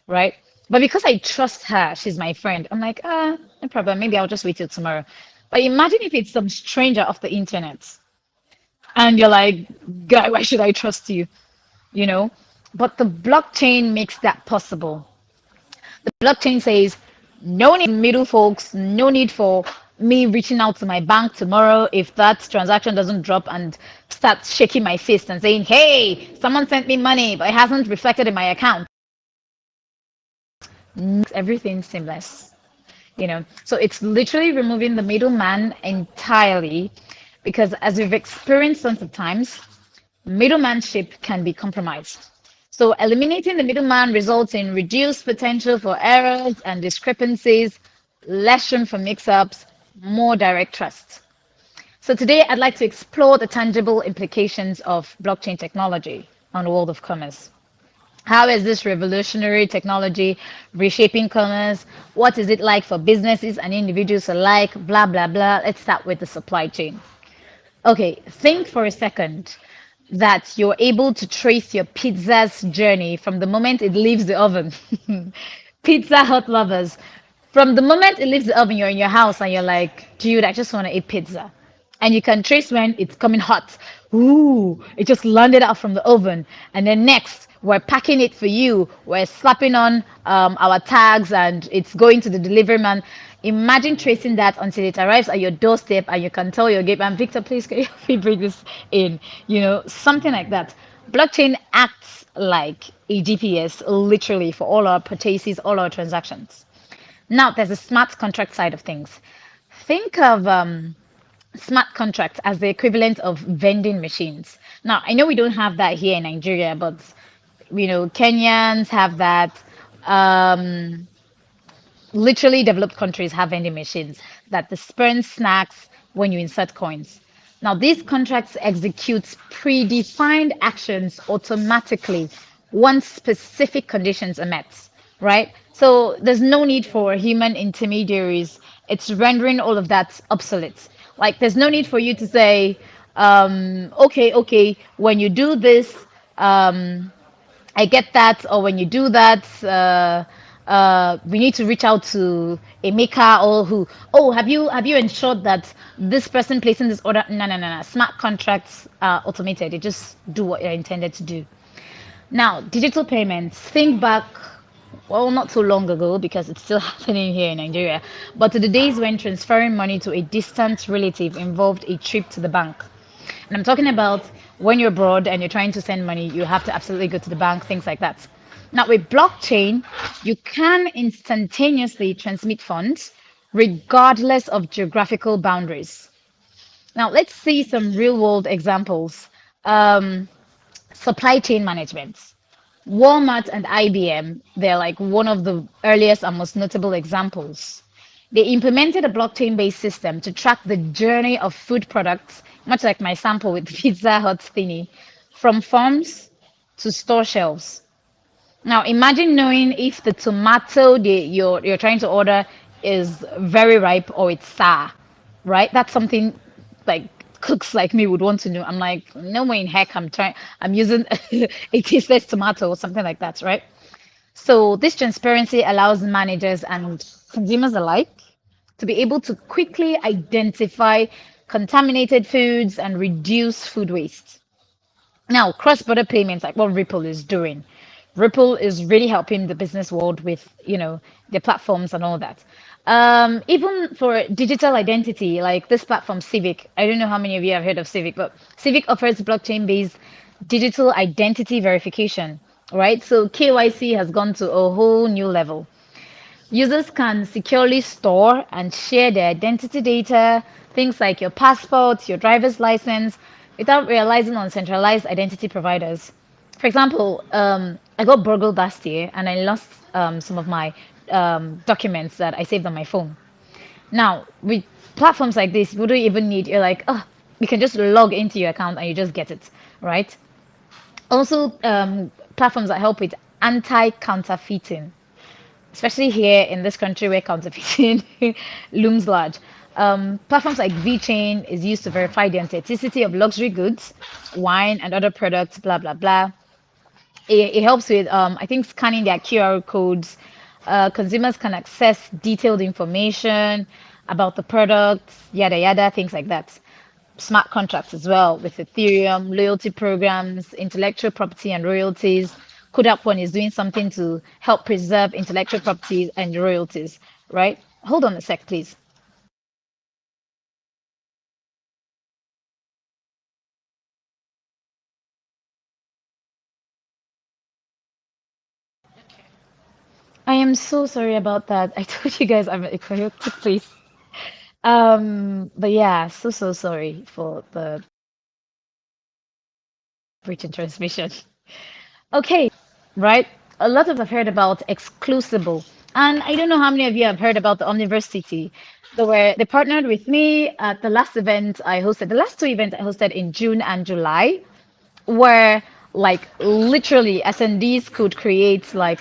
right? But because I trust her, she's my friend. I'm like, no problem. Maybe I'll just wait till tomorrow. But imagine if it's some stranger off the internet, and you're like, guy, why should I trust you? You know. But the blockchain makes that possible. The blockchain says no need middle folks, no need for me reaching out to my bank tomorrow if that transaction doesn't drop and start shaking my fist and saying, hey, someone sent me money, but it hasn't reflected in my account. Makes everything seamless. So it's literally removing the middleman entirely because as we've experienced tons of times, middlemanship can be compromised. So eliminating the middleman results in reduced potential for errors and discrepancies, less room for mix-ups, more direct trust. So today I'd like to explore the tangible implications of blockchain technology on the world of commerce. How is this revolutionary technology reshaping commerce? What is it like for businesses and individuals alike? Blah, blah, blah. Let's start with the supply chain. Okay, think for a second that you're able to trace your pizza's journey from the moment it leaves the oven. Pizza Hut lovers, from the moment it leaves the oven, you're in your house and you're like, dude, I just want to eat pizza. And you can trace when it's coming hot. Ooh, it just landed out from the oven. And then next, we're packing it for you. We're slapping on our tags and it's going to the delivery man. Imagine tracing that until it arrives at your doorstep and you can tell your game, and Victor, please can you help me bring this in? Something like that. Blockchain acts like a GPS literally for all our purchases, all our transactions. Now, there's a smart contract side of things. Think of smart contracts as the equivalent of vending machines. Now, I know we don't have that here in Nigeria, but Kenyans have that. Um, Literally developed countries have vending machines that dispense snacks when you insert coins. Now, these contracts execute predefined actions automatically once specific conditions are met, right? So there's no need for human intermediaries. It's rendering all of that obsolete. Like, there's no need for you to say, okay, when you do this, um, I get that. Or when you do that, we need to reach out to a maker or who. Oh, have you ensured that this person placing this order? No, no, no, no. Smart contracts are automated. They just do what they're intended to do. Now, digital payments. Think back. Well, not so long ago because it's still happening here in Nigeria, but to the days when transferring money to a distant relative involved a trip to the bank. And I'm talking about when you're abroad and you're trying to send money, you have to absolutely go to the bank, things like that. Now, with blockchain, you can instantaneously transmit funds regardless of geographical boundaries. Now, let's see some real world examples. Um, Supply chain management. Walmart and IBM, they're like one of the earliest and most notable examples. They implemented a blockchain based system to track the journey of food products, much like my sample with Pizza Hut thingy, from farms to store shelves. Now, imagine knowing if the tomato you're trying to order is very ripe or it's sour, right? That's something like cooks like me would want to know. I'm like, no way in heck I'm using a tasteless tomato or something like that, right? So this transparency allows managers and consumers alike to be able to quickly identify contaminated foods and reduce food waste. Now, cross-border payments, like what Ripple is doing. Ripple is really helping the business world with, their platforms and all that. Even for digital identity, like this platform, Civic. I don't know how many of you have heard of Civic, but Civic offers blockchain-based digital identity verification, right? So KYC has gone to a whole new level. Users can securely store and share their identity data, things like your passport, your driver's license, without relying on centralized identity providers. For example, I got burgled last year and I lost some of my documents that I saved on my phone. Now, with platforms like this, you don't even need, you're like, oh, you can just log into your account and you just get it, right? Also, platforms that help with anti-counterfeiting, especially here in this country where counterfeiting looms large. Platforms like VChain is used to verify the authenticity of luxury goods, wine, and other products, blah, blah, blah. It helps with, I think, scanning their QR codes. Consumers can access detailed information about the products, yada, yada, things like that. Smart contracts as well with Ethereum, loyalty programs, intellectual property and royalties. Kodak One is doing something to help preserve intellectual properties and royalties, right? Hold on a sec, please. I am so sorry about that. I told you guys I'm a chaotic place. But yeah, so sorry for the breach in transmission. Okay, right? A lot of have heard about exclusible, and I don't know how many of you have heard about the Omniversity. They partnered with me at the last event I hosted, the last two events I hosted in June and July, where like literally SNDs could create like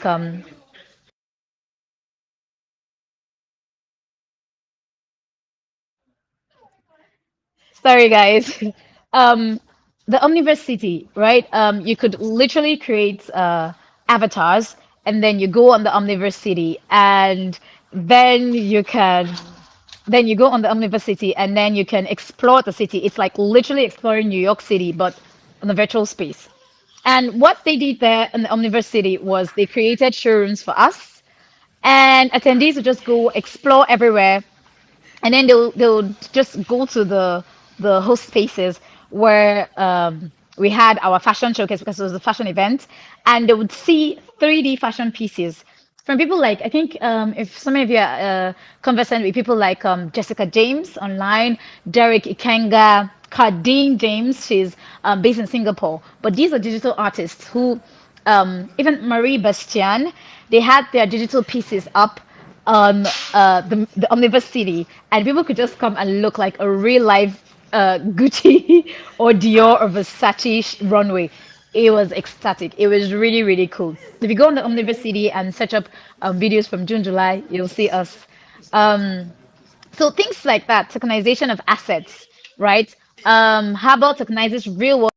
sorry guys. um the Omniversity, right? You could literally create avatars and then you go on the Omniversity and then you go on the Omniversity and then you can explore the city. It's like literally exploring New York City, but on the virtual space. And what they did there in the Omniversity was they created showrooms for us and attendees would just go explore everywhere, and then they'll just go to the host spaces where we had our fashion showcase because it was a fashion event, and they would see 3D fashion pieces from people like, I think, if some of you are conversant with people like Jessica James online, Derek Ikenga, Cardine James, she's based in Singapore. But these are digital artists who, even Marie Bastian, they had their digital pieces up on the Omnibus City, and people could just come and look like a real life Gucci or Dior or Versace runway. It was ecstatic. It was really, really cool. If you go on the Omnibus City and search up videos from June, July, you'll see us. Um, so things like that, tokenization of assets, right? How about tokenizes real world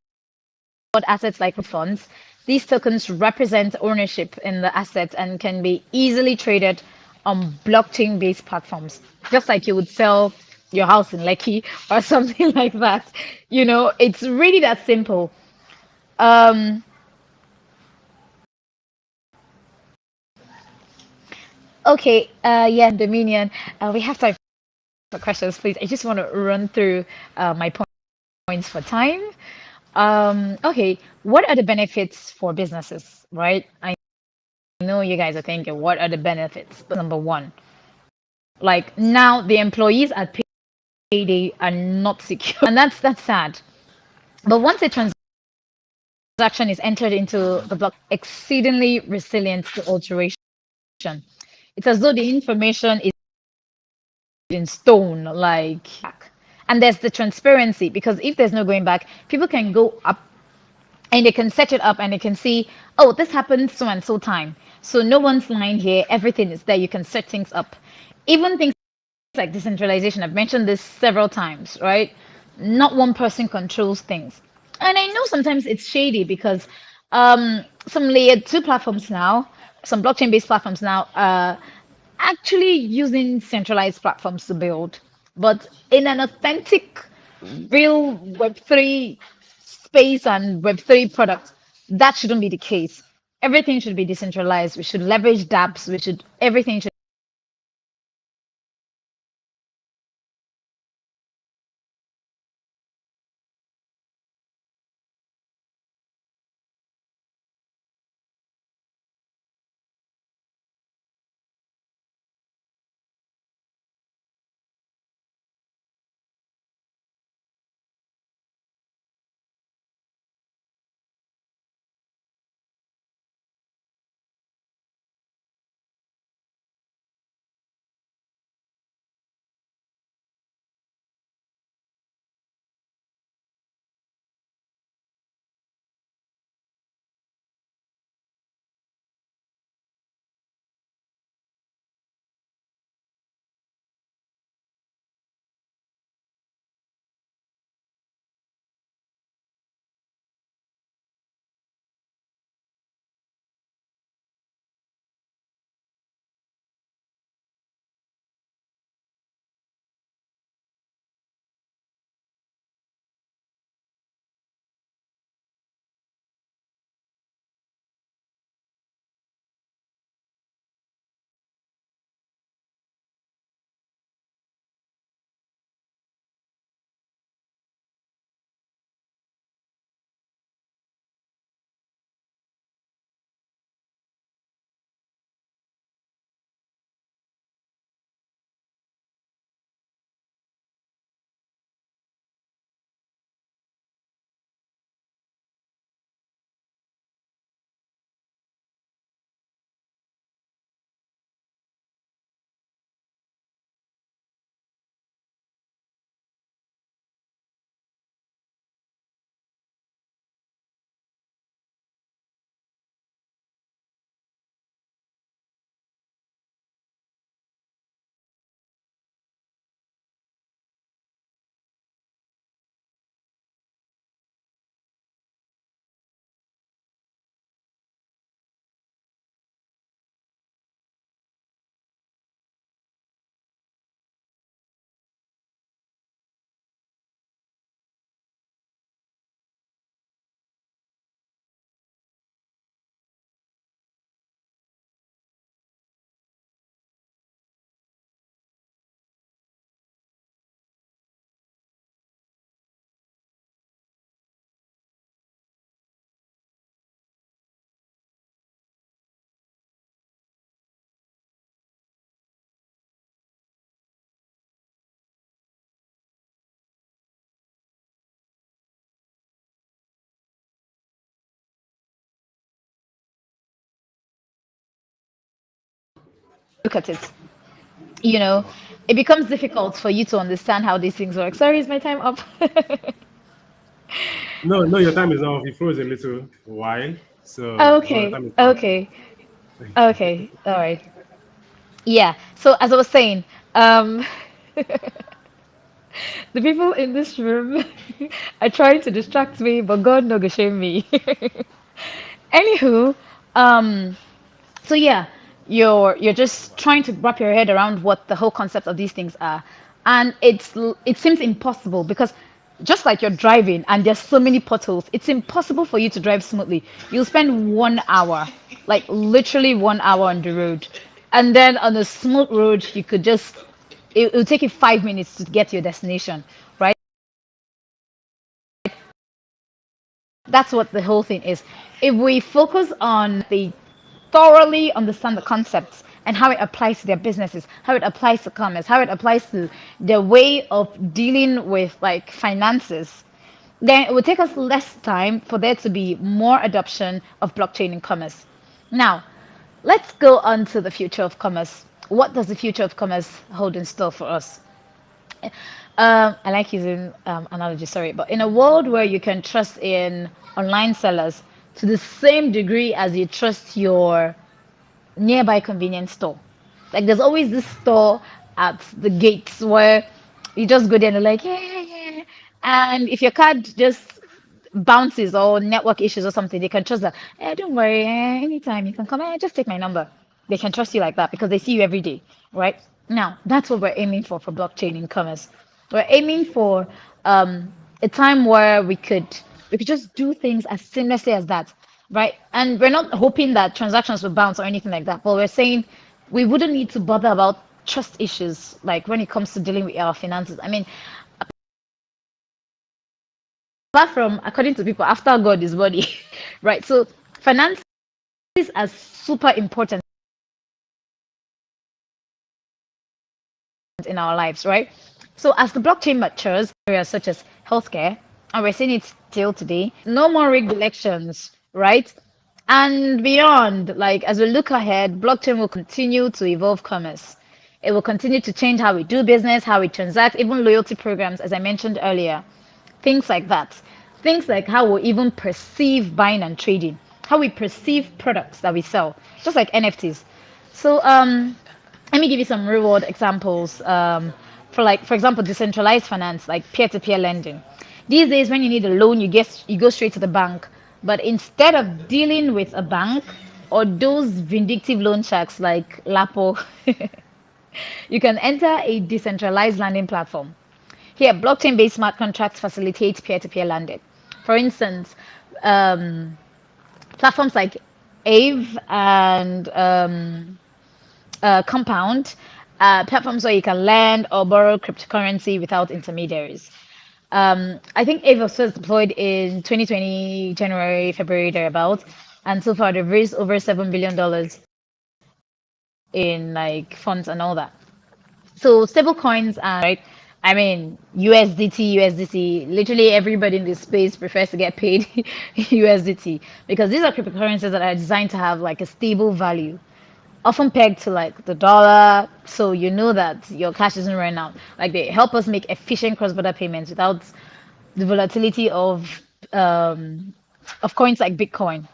assets like funds? These tokens represent ownership in the assets and can be easily traded on blockchain-based platforms, just like you would sell your house in Lekki or something like that. It's really that simple. Um, okay, yeah, Dominion. We have time for questions, please. I just want to run through my points for time. Okay, what are the benefits for businesses, right? I know you guys are thinking, what are the benefits? But number one, like now the employees at payday are not secure, and that's sad. But once a transaction is entered into the block, exceedingly resilient to alteration. It's as though the information is in stone, like, and there's the transparency because if there's no going back, people can go up and they can set it up and they can see, oh, this happened so and so time. So no one's lying here. Everything is there. You can set things up. Even things like decentralization, I've mentioned this several times, right? Not one person controls things. And I know sometimes it's shady because some layer two platforms now, some blockchain based platforms now, actually using centralized platforms to build, but in an authentic, real Web3 space and Web3 product, that shouldn't be the case. Everything should be decentralized. We should leverage dApps. Everything should at it, you know, it becomes difficult for you to understand how these things work. Sorry, is my time up? No, no, your time is off. You froze a little while, so but your Okay, time is off. okay, okay, all right. Yeah. So as I was saying, um, the people in this room are trying to distract me, but God no go shame me. Anywho, um, so yeah, you're just trying to wrap your head around what the whole concept of these things are, and it seems impossible because just like you're driving and there's so many potholes, it's impossible for you to drive smoothly. You'll spend 1 hour, like literally 1 hour on the road, and then on a smooth road, you could just it'll take you 5 minutes to get to your destination, right? That's what the whole thing is. If we focus on the thoroughly understand the concepts and how it applies to their businesses, how it applies to commerce, how it applies to their way of dealing with like finances, then it would take us less time for there to be more adoption of blockchain in commerce. Now, let's go on to the future of commerce. What does the future of commerce hold in store for us? I like using analogy, sorry, but in a world where you can trust in online sellers to the same degree as you trust your nearby convenience store. Like there's always this store at the gates where you just go there and they're like, yeah, yeah, yeah. And if your card just bounces or network issues or something, they can trust that. Don't worry, anytime you can come. Just take my number. They can trust you like that because they see you every day, right? Now, that's what we're aiming for blockchain in commerce. We're aiming for a time where we could just do things as seamlessly as that, right? And we're not hoping that transactions will bounce or anything like that, but we're saying we wouldn't need to bother about trust issues like when it comes to dealing with our finances. I mean, apart from according to people, after God is body, right? So finances are super important in our lives, right? So as the blockchain matures, areas such as healthcare, and we're seeing it still today, no more rigged elections, right? And beyond, like as we look ahead, blockchain will continue to evolve commerce. It will continue to change how we do business, how we transact, even loyalty programs, as I mentioned earlier. Things like that. Things like how we even perceive buying and trading, how we perceive products that we sell, just like NFTs. So let me give you some real world examples for example, decentralized finance, like peer-to-peer lending. These days, when you need a loan, you go straight to the bank. But instead of dealing with a bank or those vindictive loan sharks like Lapo, you can enter a decentralized lending platform. Here, blockchain-based smart contracts facilitate peer-to-peer lending. For instance, um, platforms like Aave and Compound, platforms where you can lend or borrow cryptocurrency without intermediaries. I think Aave was first deployed in 2020, January, February, thereabouts. And so far, they've raised over $7 billion in like funds and all that. So stable coins and right, I mean USDT, literally everybody in this space prefers to get paid USDT because these are cryptocurrencies that are designed to have like a stable value, often pegged to like the dollar, so you know that your cash isn't running out. Like they help us make efficient cross-border payments without the volatility of coins like Bitcoin.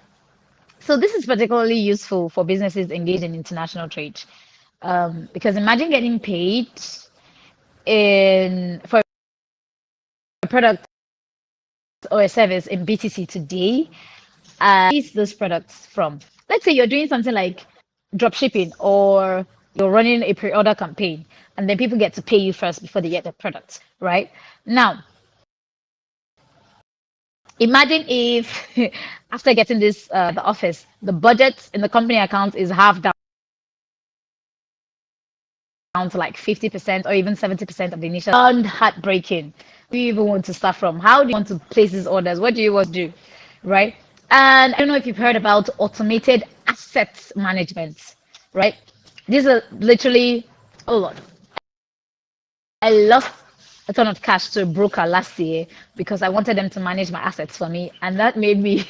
So this is particularly useful for businesses engaged in international trade. Because imagine getting paid in for a product or a service in BTC today, is those products from? Let's say you're doing something like drop shipping or you're running a pre-order campaign, and then people get to pay you first before they get the product, right? Now, imagine if after getting this the office, the budget in the company account is half down to like 50% or even 70% of the initial and heartbreaking. Do you even want to start from? How do you want to place these orders? What do you want to do? Right? And I don't know if you've heard about automated assets management, right? These are literally, oh Lord, I lost a ton of cash to a broker last year because I wanted them to manage my assets for me, and that made me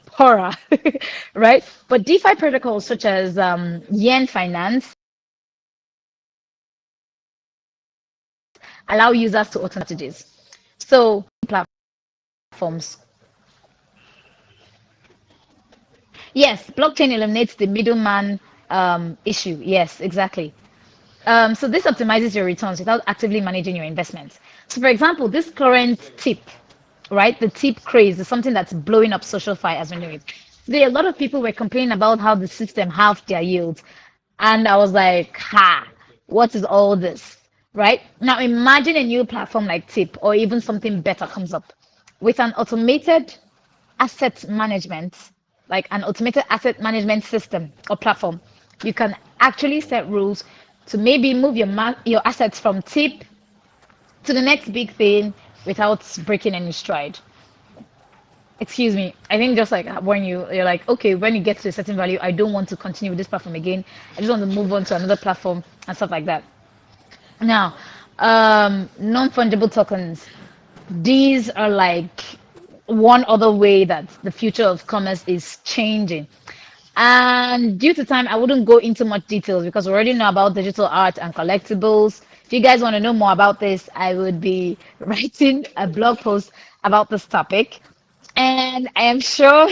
poorer, right? But DeFi protocols such as Yen Finance allow users to automate strategies. So platforms. Yes, blockchain eliminates the middleman issue. Yes, exactly. So this optimizes your returns without actively managing your investments. So for example, this current tip, right? The tip craze is something that's blowing up social fi as we know it. Today, a lot of people were complaining about how the system halved their yields. And I was like, ha, what is all this? Right? Now imagine a new platform like Tip or even something better comes up with an automated asset management, like an automated asset management system or platform. You can actually set rules to maybe move your assets from Tip to the next big thing without breaking any stride. Excuse me. I think just like when you're like, okay, when you get to a certain value, I don't want to continue with this platform again. I just want to move on to another platform and stuff like that. Now, non-fungible tokens. These are like one other way that the future of commerce is changing. And due to time, I wouldn't go into much details because we already know about digital art and collectibles. If you guys want to know more about this, I would be writing a blog post about this topic. And I am sure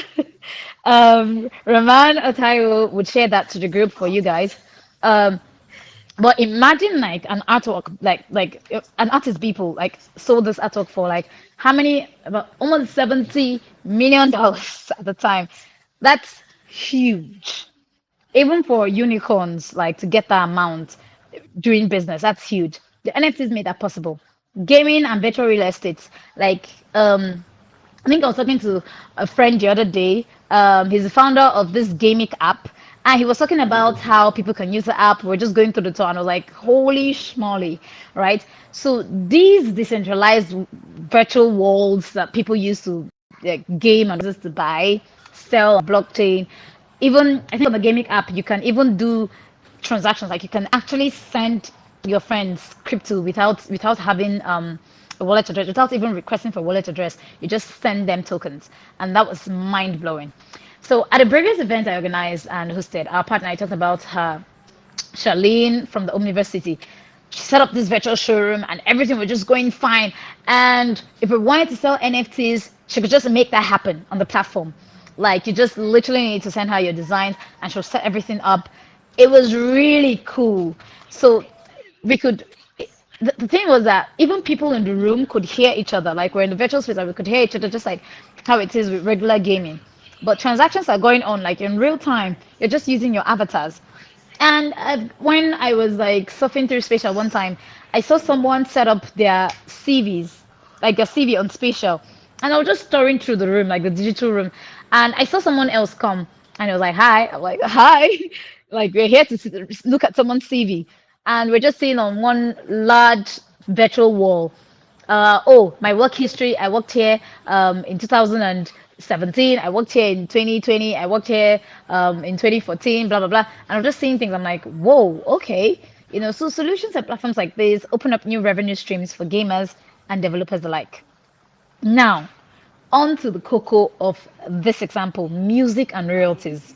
Raman Otayo would share that to the group for you guys. Um, but imagine like an artwork, an artist people like sold this artwork for like how many? About almost $70 million at the time. That's huge. Even for unicorns, like to get that amount doing business, that's huge. The NFTs made that possible. Gaming and virtual real estate, like I think I was talking to a friend the other day. He's the founder of this gaming app, and he was talking about how people can use the app. We're just going through the tour, and I was like, "Holy schmoly!" Right? So these decentralized virtual worlds that people use to game and just to buy, sell, blockchain. Even I think on the gaming app, you can even do transactions. Like you can actually send your friends crypto without having a wallet address, without even requesting for wallet address. You just send them tokens, and that was mind blowing. So at a previous event I organized and hosted, our partner I talked about her Charlene from the Omniverse City. She set up this virtual showroom and everything was just going fine. And if we wanted to sell NFTs, she could just make that happen on the platform. Like you just literally need to send her your designs and she'll set everything up. It was really cool. So we could the thing was that even people in the room could hear each other. Like we're in the virtual space and we could hear each other just like how it is with regular gaming. But transactions are going on like in real time. You're just using your avatars. And when I was like surfing through Spatial one time, I saw someone set up their CVs, like their CV on Spatial. And I was just touring through the room, like the digital room. And I saw someone else come and I was like, hi. I'm like, hi. Like, we're here to look at someone's CV. And we're just seeing on one large virtual wall oh, my work history. I worked here in 2017. I worked here in 2020. I worked here in 2014, blah, blah, blah. And I'm just seeing things. I'm like, whoa, okay. You know, so solutions and platforms like this open up new revenue streams for gamers and developers alike. Now, on to the cocoa of this example, music and royalties.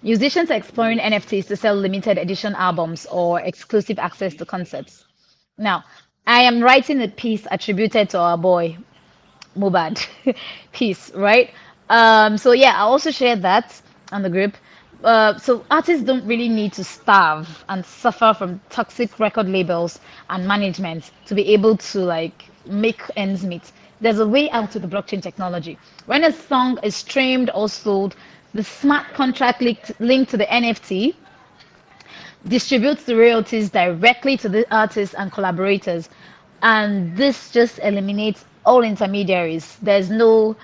Musicians are exploring NFTs to sell limited edition albums or exclusive access to concerts. Now, I am writing a piece attributed to our boy Mubad piece, right? So yeah, I also shared that on the group. So artists don't really need to starve and suffer from toxic record labels and management to be able to like make ends meet. There's a way out to the blockchain technology. When a song is streamed or sold, the smart contract linked to the NFT distributes the royalties directly to the artists and collaborators. And this just eliminates all intermediaries. There's no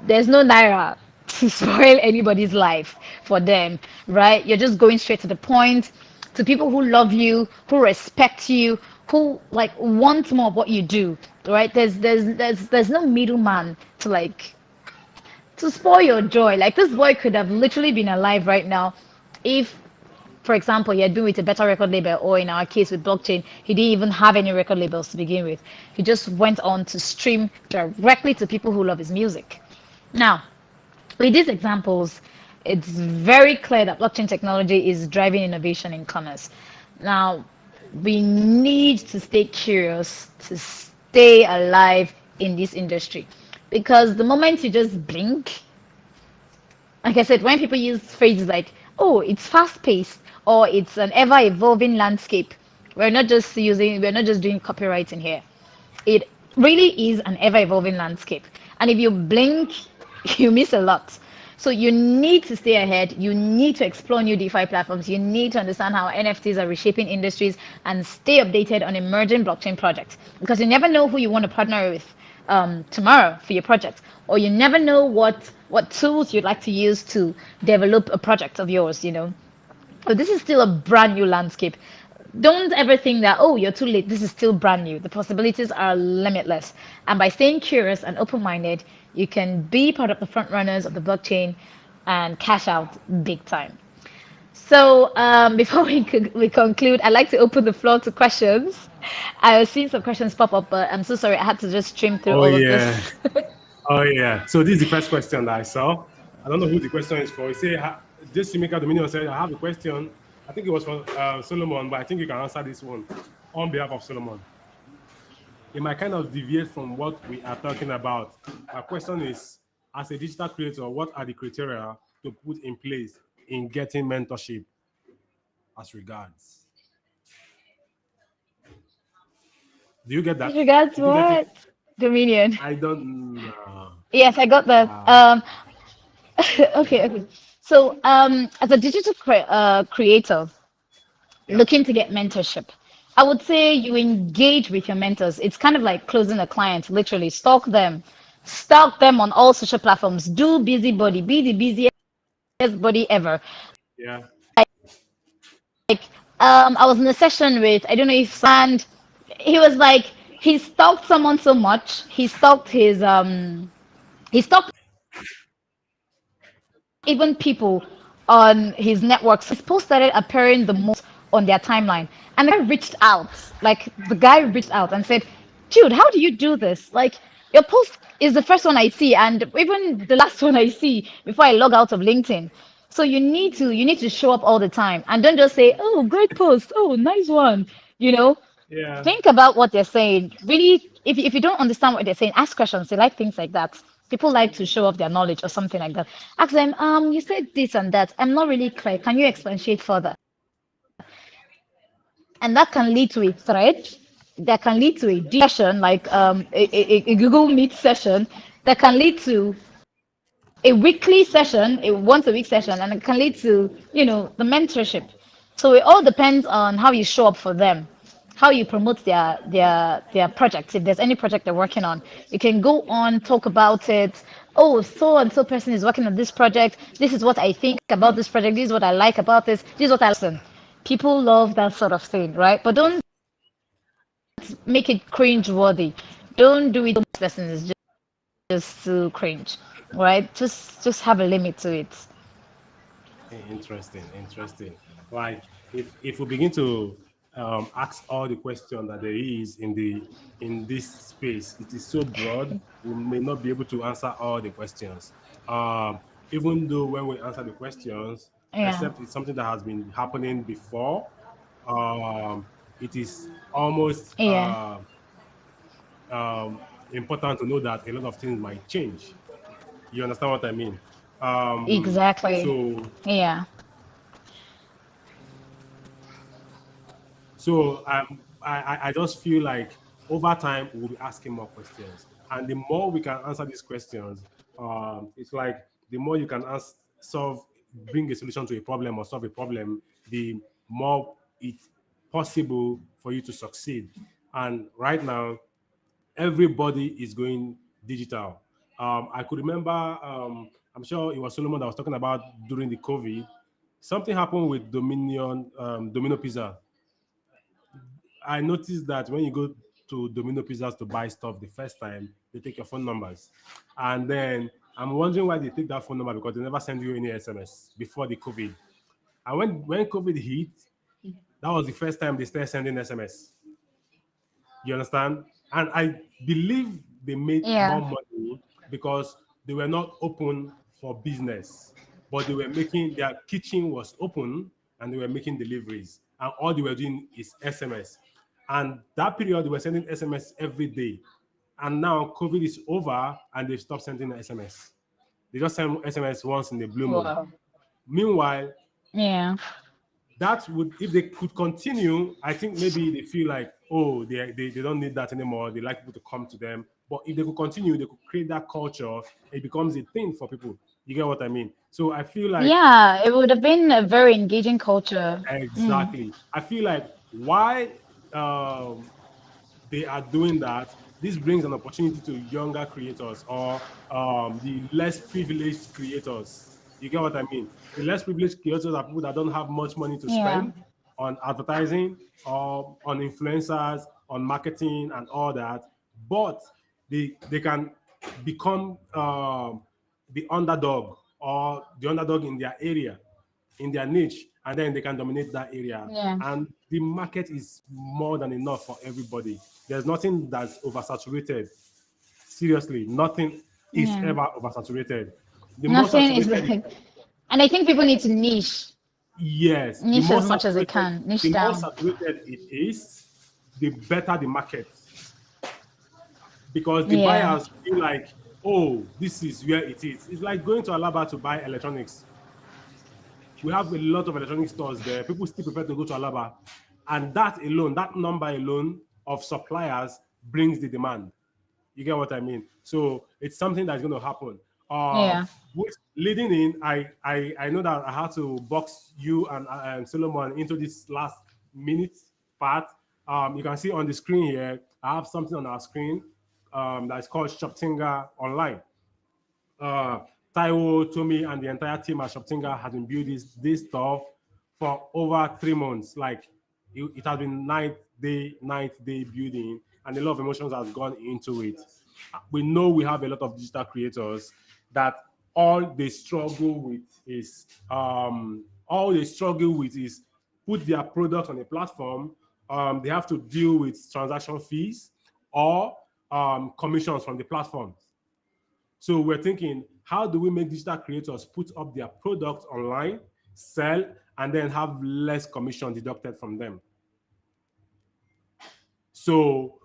naira to spoil anybody's life for them, right? You're just going straight to the point to people who love you, who respect you, who like want more of what you do, right? There's no middleman to like to spoil your joy. Like this boy could have literally been alive right now if, for example, he had been with a better record label, or in our case with blockchain, he didn't even have any record labels to begin with. He just went on to stream directly to people who love his music. Now, with these examples, it's very clear that blockchain technology is driving innovation in commerce. Now, we need to stay curious to stay alive in this industry. Because the moment you just blink, like I said, when people use phrases like, oh, it's fast paced or it's an ever evolving landscape, we're not just doing copywriting here. It really is an ever evolving landscape. And if you blink, you miss a lot. So you need to stay ahead. You need to explore new DeFi platforms. You need to understand how NFTs are reshaping industries and stay updated on emerging blockchain projects because you never know who you want to partner with tomorrow for your project, or you never know what tools you'd like to use to develop a project of yours. So this is still a brand new landscape. Don't ever think that, oh, you're too late. This is still brand new. The possibilities are limitless. And by staying curious and open-minded, you can be part of the front runners of the blockchain and cash out big time. So before we conclude, I'd like to open the floor to questions. I was seeing some questions pop up, but I'm so sorry. I had to just stream through Oh all of yeah. this. Oh yeah. So this is the first question that I saw. I don't know who the question is for. He said, just to make out the meaning, said, I have a question. I think it was from Solomon, but I think you can answer this one on behalf of Solomon. It might kind of deviate from what we are talking about. My question is, as a digital creator, what are the criteria to put in place in getting mentorship as regards? Do you get As that? regards Did you get it? what? Dominion. I don't know. Yes, I got that. Ah, Okay. So, as a digital creator yeah, looking to get mentorship, I would say you engage with your mentors. It's kind of like closing a client, literally. Stalk them on all social platforms. Do busybody, be the busiest body ever. yeah, Like, I was in a session with, I don't know if, and he was like, he stalked someone so much, he stalked even people on his network. So his post started appearing the most on their timeline. And the guy reached out, and said, dude, how do you do this? Like, your post is the first one I see, and even the last one I see before I log out of LinkedIn. So you need to show up all the time and don't just say, oh, great post, oh, nice one. You know, yeah, think about what they're saying. Really, if you don't understand what they're saying, ask questions. They like things like that. People like to show off their knowledge or something like that. Ask them, you said this and that. I'm not really clear. Can you expatiate further? And that can lead to a thread. That can lead to a discussion, like a Google Meet session. That can lead to a weekly session, a once a week session, and it can lead to, the mentorship. So it all depends on how you show up for them, how you promote their projects. If there's any project they're working on, you can go on, talk about it. Oh, so and so person is working on this project. This is what I think about this project. This is what I like about this. This is what I listen. People love that sort of thing, right? But don't make it cringe worthy. Don't do it. This person is just too cringe, right? Just have a limit to it. interesting, interesting. Like if we begin to ask all the questions that there is in this space, it is so broad we may not be able to answer all the questions. Um, Even though when we answer the questions, Yeah, except it's something that has been happening before, um, it is almost yeah, important to know that a lot of things might change. You understand what I mean? exactly. So Yeah, I just feel like over time we'll be asking more questions, and the more we can answer these questions, it's like the more you can solve, bring a solution to a problem or solve a problem, the more it's possible for you to succeed. And right now, everybody is going digital. I could remember, I'm sure it was Solomon that was talking about during the COVID. Something happened with Domino Pizza. I noticed that when you go to Domino Pizzas to buy stuff the first time, they take your phone numbers. And then I'm wondering why they take that phone number because they never send you any SMS before the COVID. And when COVID hit, that was the first time they started sending SMS. You understand? And I believe they made more yeah, money because they were not open for business, but they were making their kitchen was open and they were making deliveries. and all they were doing is SMS. And that period, they were sending SMS every day. And now COVID is over, and they've stopped sending SMS. They just send SMS once in the blue moon. Wow. Meanwhile, Yeah. that would, if they could continue, I think maybe they feel like, oh, they don't need that anymore. They like people to come to them. But if they could continue, they could create that culture. It becomes a thing for people. You get what I mean? So I feel like, Yeah, it would have been a very engaging culture. Mm. exactly. I feel like why um, they are doing that, this brings an opportunity to younger creators or the less privileged creators. You get what I mean? The less privileged creators are people that don't have much money to Yeah. spend on advertising or on influencers, on marketing and all that, but they can become the underdog or the underdog in their area, in their niche, and then they can dominate that area. Yeah. And the market is more than enough for everybody. There's nothing that's oversaturated. Seriously, nothing is Yeah. ever oversaturated. The more Nothing is saturated, like, and I think people need to yes, niche as much as they can, niche the more down. saturated it is, the better the market. Because the Yeah. buyers feel like, oh, this is where it is. It's like going to Alaba to buy electronics. We have a lot of electronic stores there. People still prefer to go to Alaba. And that alone, that number alone of suppliers brings the demand. You get what I mean? So it's something that's going to happen. Yeah. Which leading in, I know that I had to box you and Solomon into this last minute part. You can see on the screen here, I have something on our screen that's called Shoptinga Online. uh, Taiwo, Tommy, and the entire team at Shoptinga has been building this stuff for over 3 months. Like it has been night day building, and a lot of emotions has gone into it. We know we have a lot of digital creators that all they struggle with is put their product on a platform. They have to deal with transaction fees or commissions from the platform. So we're thinking, how do we make digital creators put up their product online, sell, and then have less commission deducted from them? So,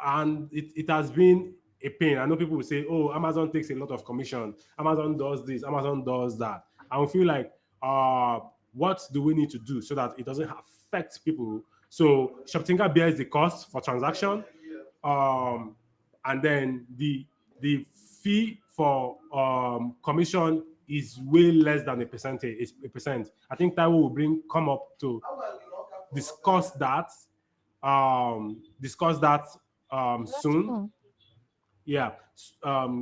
and it has been a pain. I know people will say, oh, Amazon takes a lot of commission. Amazon does this, Amazon does that. And we feel like, what do we need to do so that it doesn't affect people? So Shoptinga bears the cost for transaction, um, and then the fee for commission is way less than a percentage. It's a percent. I think Taiwo will come up to discuss that That's soon. cool. Yeah,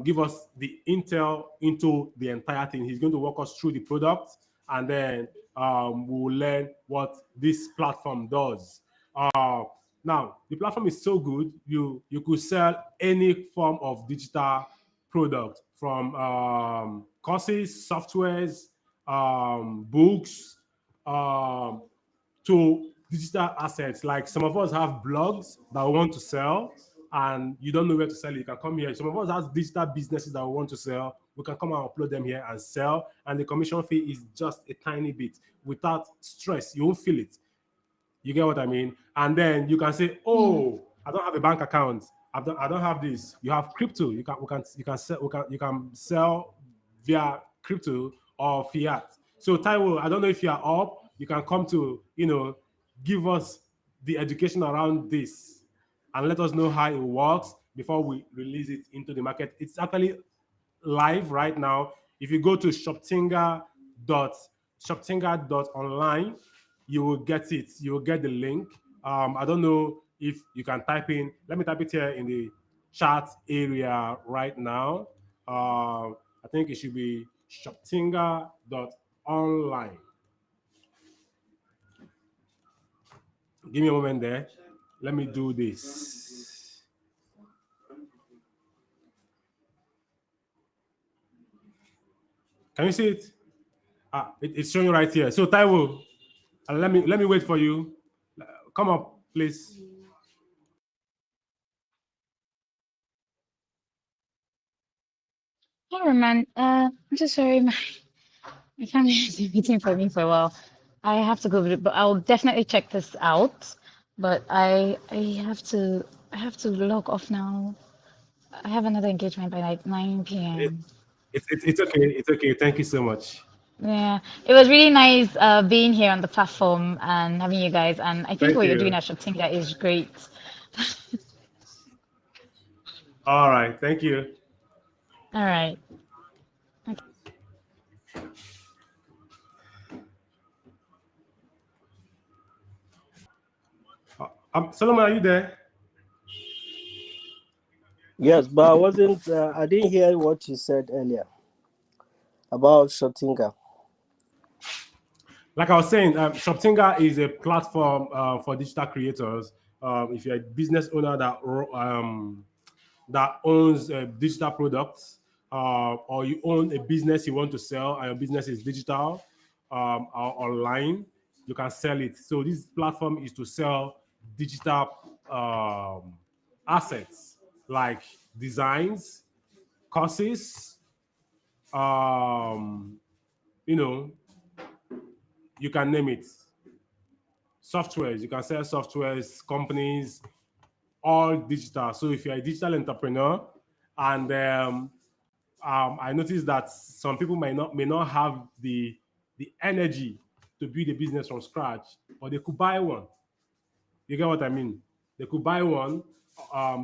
give us the intel into the entire thing. He's going to walk us through the product, and then we'll learn what this platform does. Uh, Now, the platform is so good, you could sell any form of digital product from courses, softwares, books, um, to digital assets. Like some of us have blogs that we want to sell and you don't know where to sell it. You can come here. Some of us have digital businesses that we want to sell. We can come and upload them here and sell. And the commission fee is just a tiny bit without stress. You won't feel it. You get what I mean? And then you can say, Yeah. "Oh, I don't have a bank account. I don't have this." You have crypto. You can sell via crypto or fiat. So Taiwo, I don't know if you are up. You can come to give us the education around this and let us know how it works before we release it into the market. It's actually live right now. If you go to shoptinga.online, you will get it. You will get the link. I don't know if you can type in. Let me type it here in the chat area right now. I think it should be shoptinga.online. Give me a moment there. Let me do this. Can you see it? It's showing right here. So Taiwo, let me wait for you. Come up, please. Hey, Roman. I'm so sorry. My family has been waiting for me for a while. I have to go, but I'll definitely check this out. But I have to log off now. I have another engagement by like 9 It, p.m. it's okay. It's okay. Thank you so much. Yeah, it was really nice being here on the platform and having you guys. And I think Thank what you're doing you. at Shoptinga is great. All right. Thank you. All right. Solomon, are you there? Yes, but I wasn't. I didn't hear what you said earlier about Shotinga. Like I was saying, Shoptinga is a platform for digital creators. If you're a business owner that owns digital products, or you own a business you want to sell, and your business is digital or online, you can sell it. So this platform is to sell digital assets like designs, courses, um, you know, you can name it. Softwares, you can sell softwares, companies, all digital. So if you're a digital entrepreneur, and I noticed that some people may not have the energy to build a business from scratch, or they could buy one. You get what I mean? They could buy one.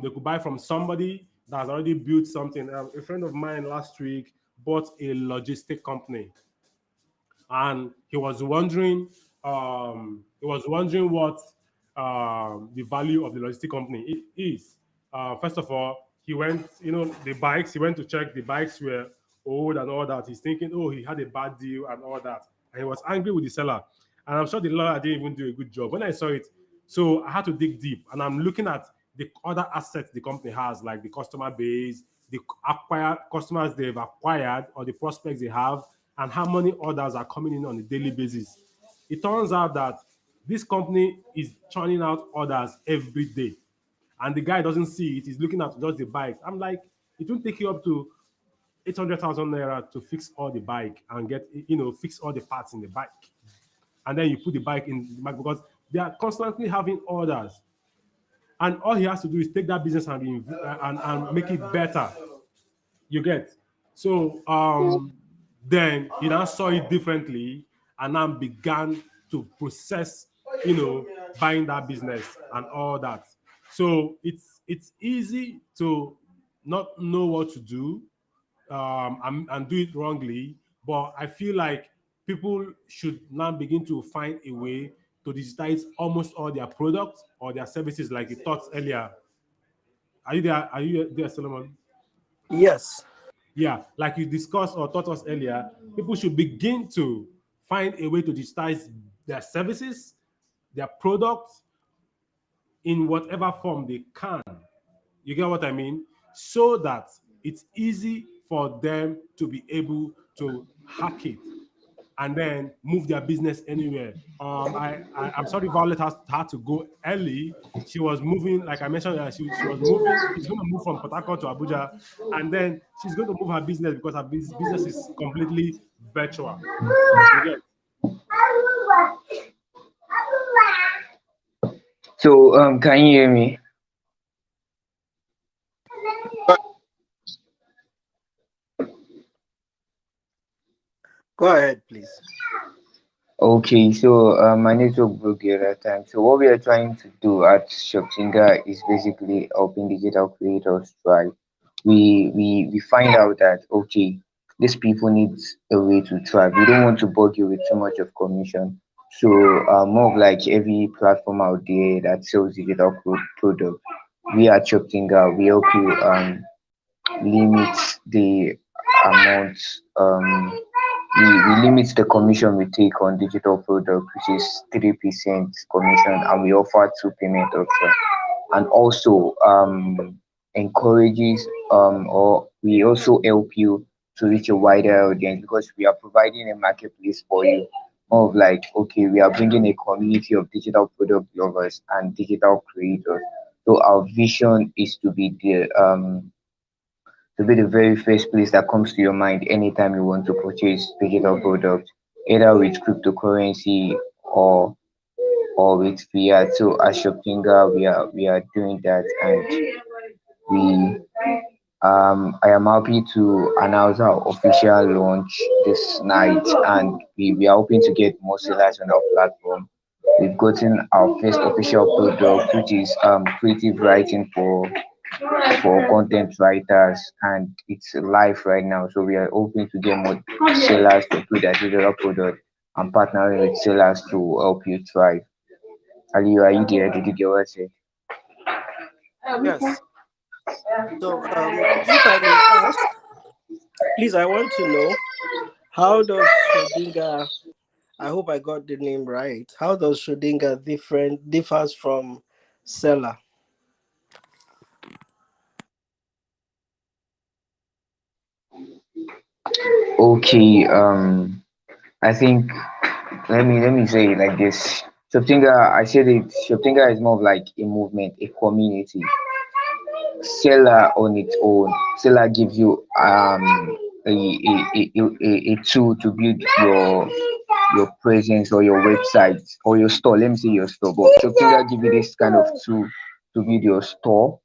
They could buy from somebody that's already built something. A friend of mine last week bought a logistic company, and he was wondering what the value of the logistic company is. First of all, he went, the bikes. He went to check the bikes were old and all that. He's thinking, oh, he had a bad deal and all that, and he was angry with the seller. And I'm sure the lawyer didn't even do a good job. When I saw it, so I had to dig deep, and I'm looking at the other assets the company has, like the customer base, the acquired customers they've acquired, or the prospects they have, and how many orders are coming in on a daily basis. It turns out that this company is churning out orders every day, and the guy doesn't see it. He's looking at just the bike. I'm like, it won't take you up to 800,000 naira to fix all the bike and fix all the parts in the bike, and then you put the bike in the bike, because they are constantly having orders, and all he has to do is take that business and make it better. You get. So then he now saw it differently, and now began to process, buying that business and all that. So it's easy to not know what to do, and do it wrongly. But I feel like people should now begin to find a way to digitize almost all their products or their services, like you thought earlier. Are you there? Are you there, Solomon? Yes. Yeah, like you discussed or taught us earlier, people should begin to find a way to digitize their services, their products, in whatever form they can. You get what I mean? So that it's easy for them to be able to hack it and then move their business anywhere. I'm sorry, Violet has had to go early. She was moving, like I mentioned, she was moving. She's going to move from Port Harcourt to Abuja, and then she's going to move her business because her business is completely virtual. You get. So, can you hear me? Go ahead, please. Okay, so my network broke the other time. So what we are trying to do at Shoptinga is basically helping digital creators thrive. We find out that okay, these people need a way to thrive. We don't want to bug you with too much of commission. So more of like every platform out there that sells digital product, we at Shoptinga we help you limit the amount we limit the commission we take on digital product, which is 3% commission, and we offer two payment options. And also encourages or we also help you to reach a wider audience because we are providing a marketplace for you. More of like, okay, we are bringing a community of digital product lovers and digital creators. So our vision is to be the very first place that comes to your mind anytime you want to purchase digital products, either with cryptocurrency or with fiat. So as Shoptinga, we are doing that, and we I am happy to announce our official launch this night, and we are hoping to get more sellers on our platform. We've gotten our first official product, which is creative writing for content writers, and it's live right now. So we are hoping to get more sellers to put that digital product and partnering with sellers to help you thrive. Ali, are you there? Did you get what I said? Yes. So, if I may ask, please, I want to know, how does Schrodinger, I hope I got the name right, how does Schrodinger differs from Seller? Okay, I think let me say it like this. Shoptinga, I said it. Shoptinga is more of like a movement, a community. Seller on its own, Seller gives you a tool to build your presence or your website or your store. Let me say your store, but Shoptinga give you this kind of tool to build your store,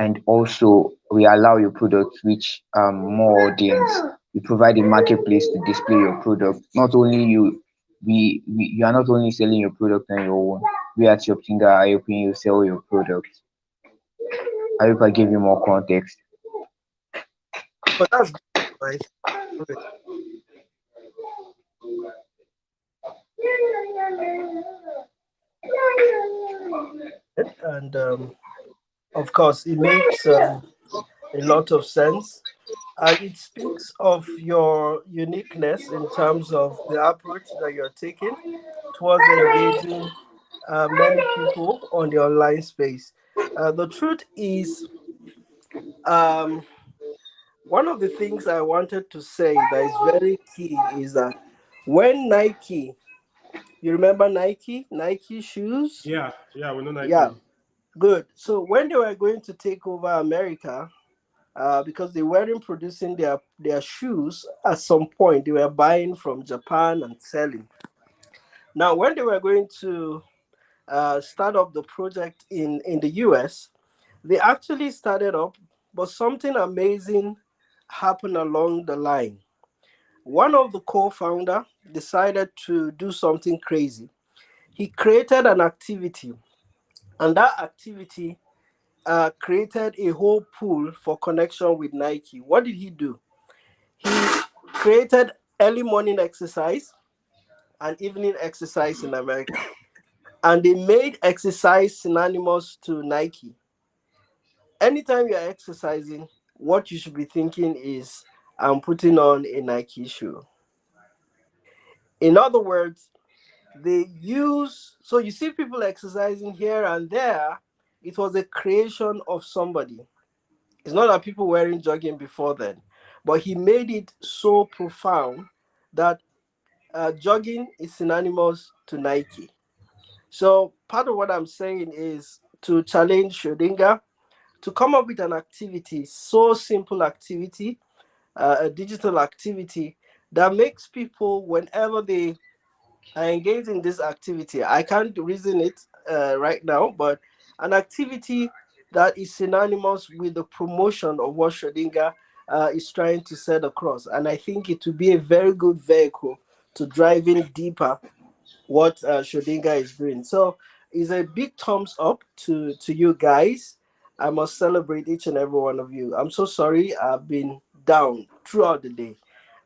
and also we allow your product reach more audience. We provide a marketplace to display your product. Not only you, you are not only selling your product on your own. We at Shoptinga are helping you sell your product. I hope I give you more context. But that's right. Okay. And of course, it makes a lot of sense. And it speaks of your uniqueness in terms of the approach that you're taking towards engaging many people on the online space. The truth is, um, one of the things I wanted to say that is very key is that when Nike, you remember Nike shoes? Yeah, yeah, we know Yeah, Nike. good. So when they were going to take over America, because they weren't producing their shoes at some point, they were buying from Japan and selling. Now, when they were going to start up the project in the US, they actually started up, but something amazing happened along the line. One of the co-founder decided to do something crazy. He created an activity, and that activity created a whole pool for connection with Nike. What did he do? He created early morning exercise and evening exercise in America, and they made exercise synonymous to Nike. Anytime you're exercising, what you should be thinking is, I'm putting on a Nike shoe. In other words, they use, so you see people exercising here and there. It was a creation of somebody. It's not that people weren't jogging before then, but he made it so profound that jogging is synonymous to Nike. So part of what I'm saying is to challenge Schrodinger to come up with an activity, so simple activity, a digital activity that makes people, whenever they are engaged in this activity, I can't reason it right now, but an activity that is synonymous with the promotion of what Schrodinger is trying to set across. And I think it will be a very good vehicle to drive in deeper what Schrodinger is doing. So it's a big thumbs up to you guys. I must celebrate each and every one of you. I'm so sorry I've been down throughout the day.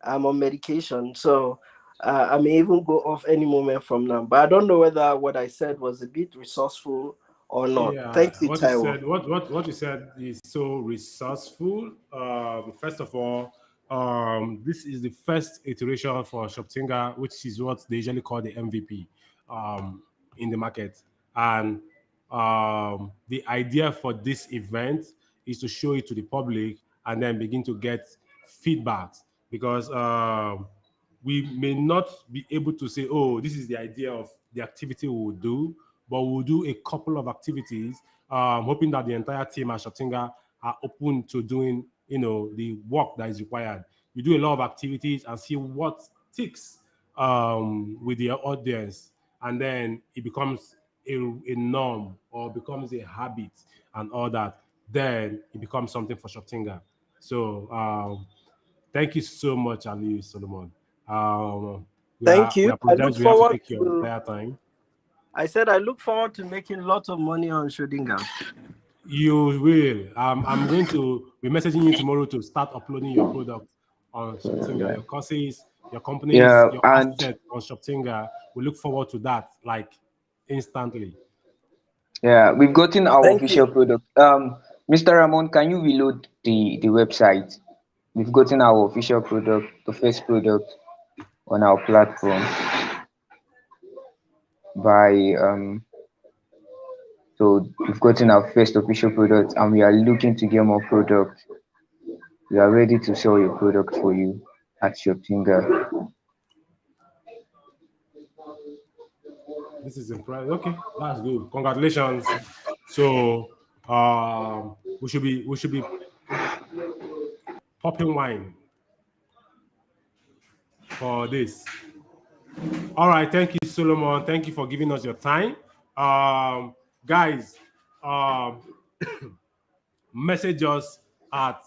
I'm on medication, so I may even go off any moment from now. But I don't know whether what I said was a bit resourceful or not. Yeah, Thank you, what you Taiwo. said, what you said is so resourceful. First of all, this is the first iteration for Shoptinga, which is what they usually call the MVP in the market. And the idea for this event is to show it to the public and then begin to get feedbacks because we may not be able to say, oh, this is the idea of the activity we will do, but we'll do a couple of activities, hoping that the entire team at Shoptinga are open to doing, the work that is required. We do a lot of activities and see what ticks with the audience. and then it becomes a norm or becomes a habit and all that, then it becomes something for Shoptinga. So thank you so much, Ali Solomon. Thank We you. I look apologize. We have to forward take your to. entire time. I said I look forward to making lots of money on Shodinga. You will. I'm going to be messaging you tomorrow to start uploading your product on Shoptinga, Yeah, your courses, your companies, yeah, your and assets on Shoptinga. We look forward to that like instantly. yeah, we've gotten our Thank official you. product. Mr. Ramon, can you reload the website? We've gotten our official product, the first product on our platform by so we've gotten our first official product and we are looking to get more products. We are ready to sell your product for you at Shoptinga. This is impressive. Okay, that's good. Congratulations. So we should be popping wine for this. All right, thank you, Solomon. Thank you for giving us your time. Guys, um, message us at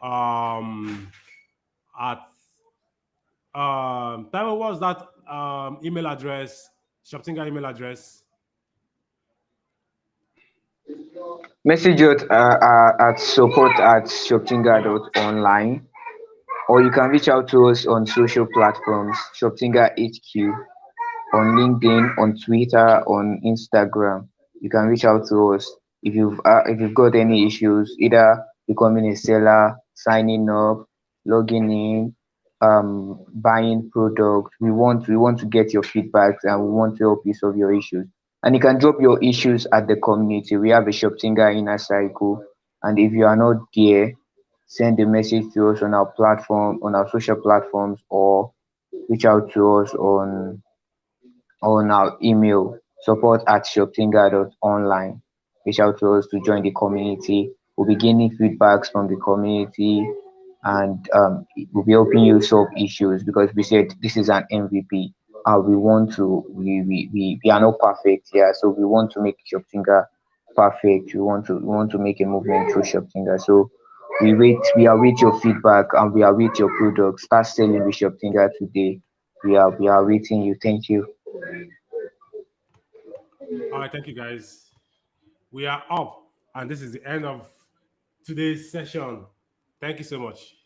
um at Taiwo, what's that email address? Shoptinga email address. Message us at support@shoptinga.online, or you can reach out to us on social platforms, Shoptinga HQ, on LinkedIn, on Twitter, on Instagram. You can reach out to us if you've got any issues, either becoming a seller, signing up, logging in, buying products. We want to get your feedbacks and we want to help you solve your issues. And you can drop your issues at the community. We have a Shoptinga inner cycle, and if you are not there, send a message to us on our platform, on our social platforms, or reach out to us on our email support@shoptinga.online. Reach out to us to join the community. We'll be gaining feedbacks from the community, and we'll be helping you solve issues because we said this is an MVP. We want to we are not perfect here, so we want to make Shoptinga perfect. We want to make a movement through Shoptinga. So we await your feedback and we await your product. Start selling with Shoptinga today. We are waiting you. Thank you. All right, thank you guys. We are up, and this is the end of today's session. Thank you so much.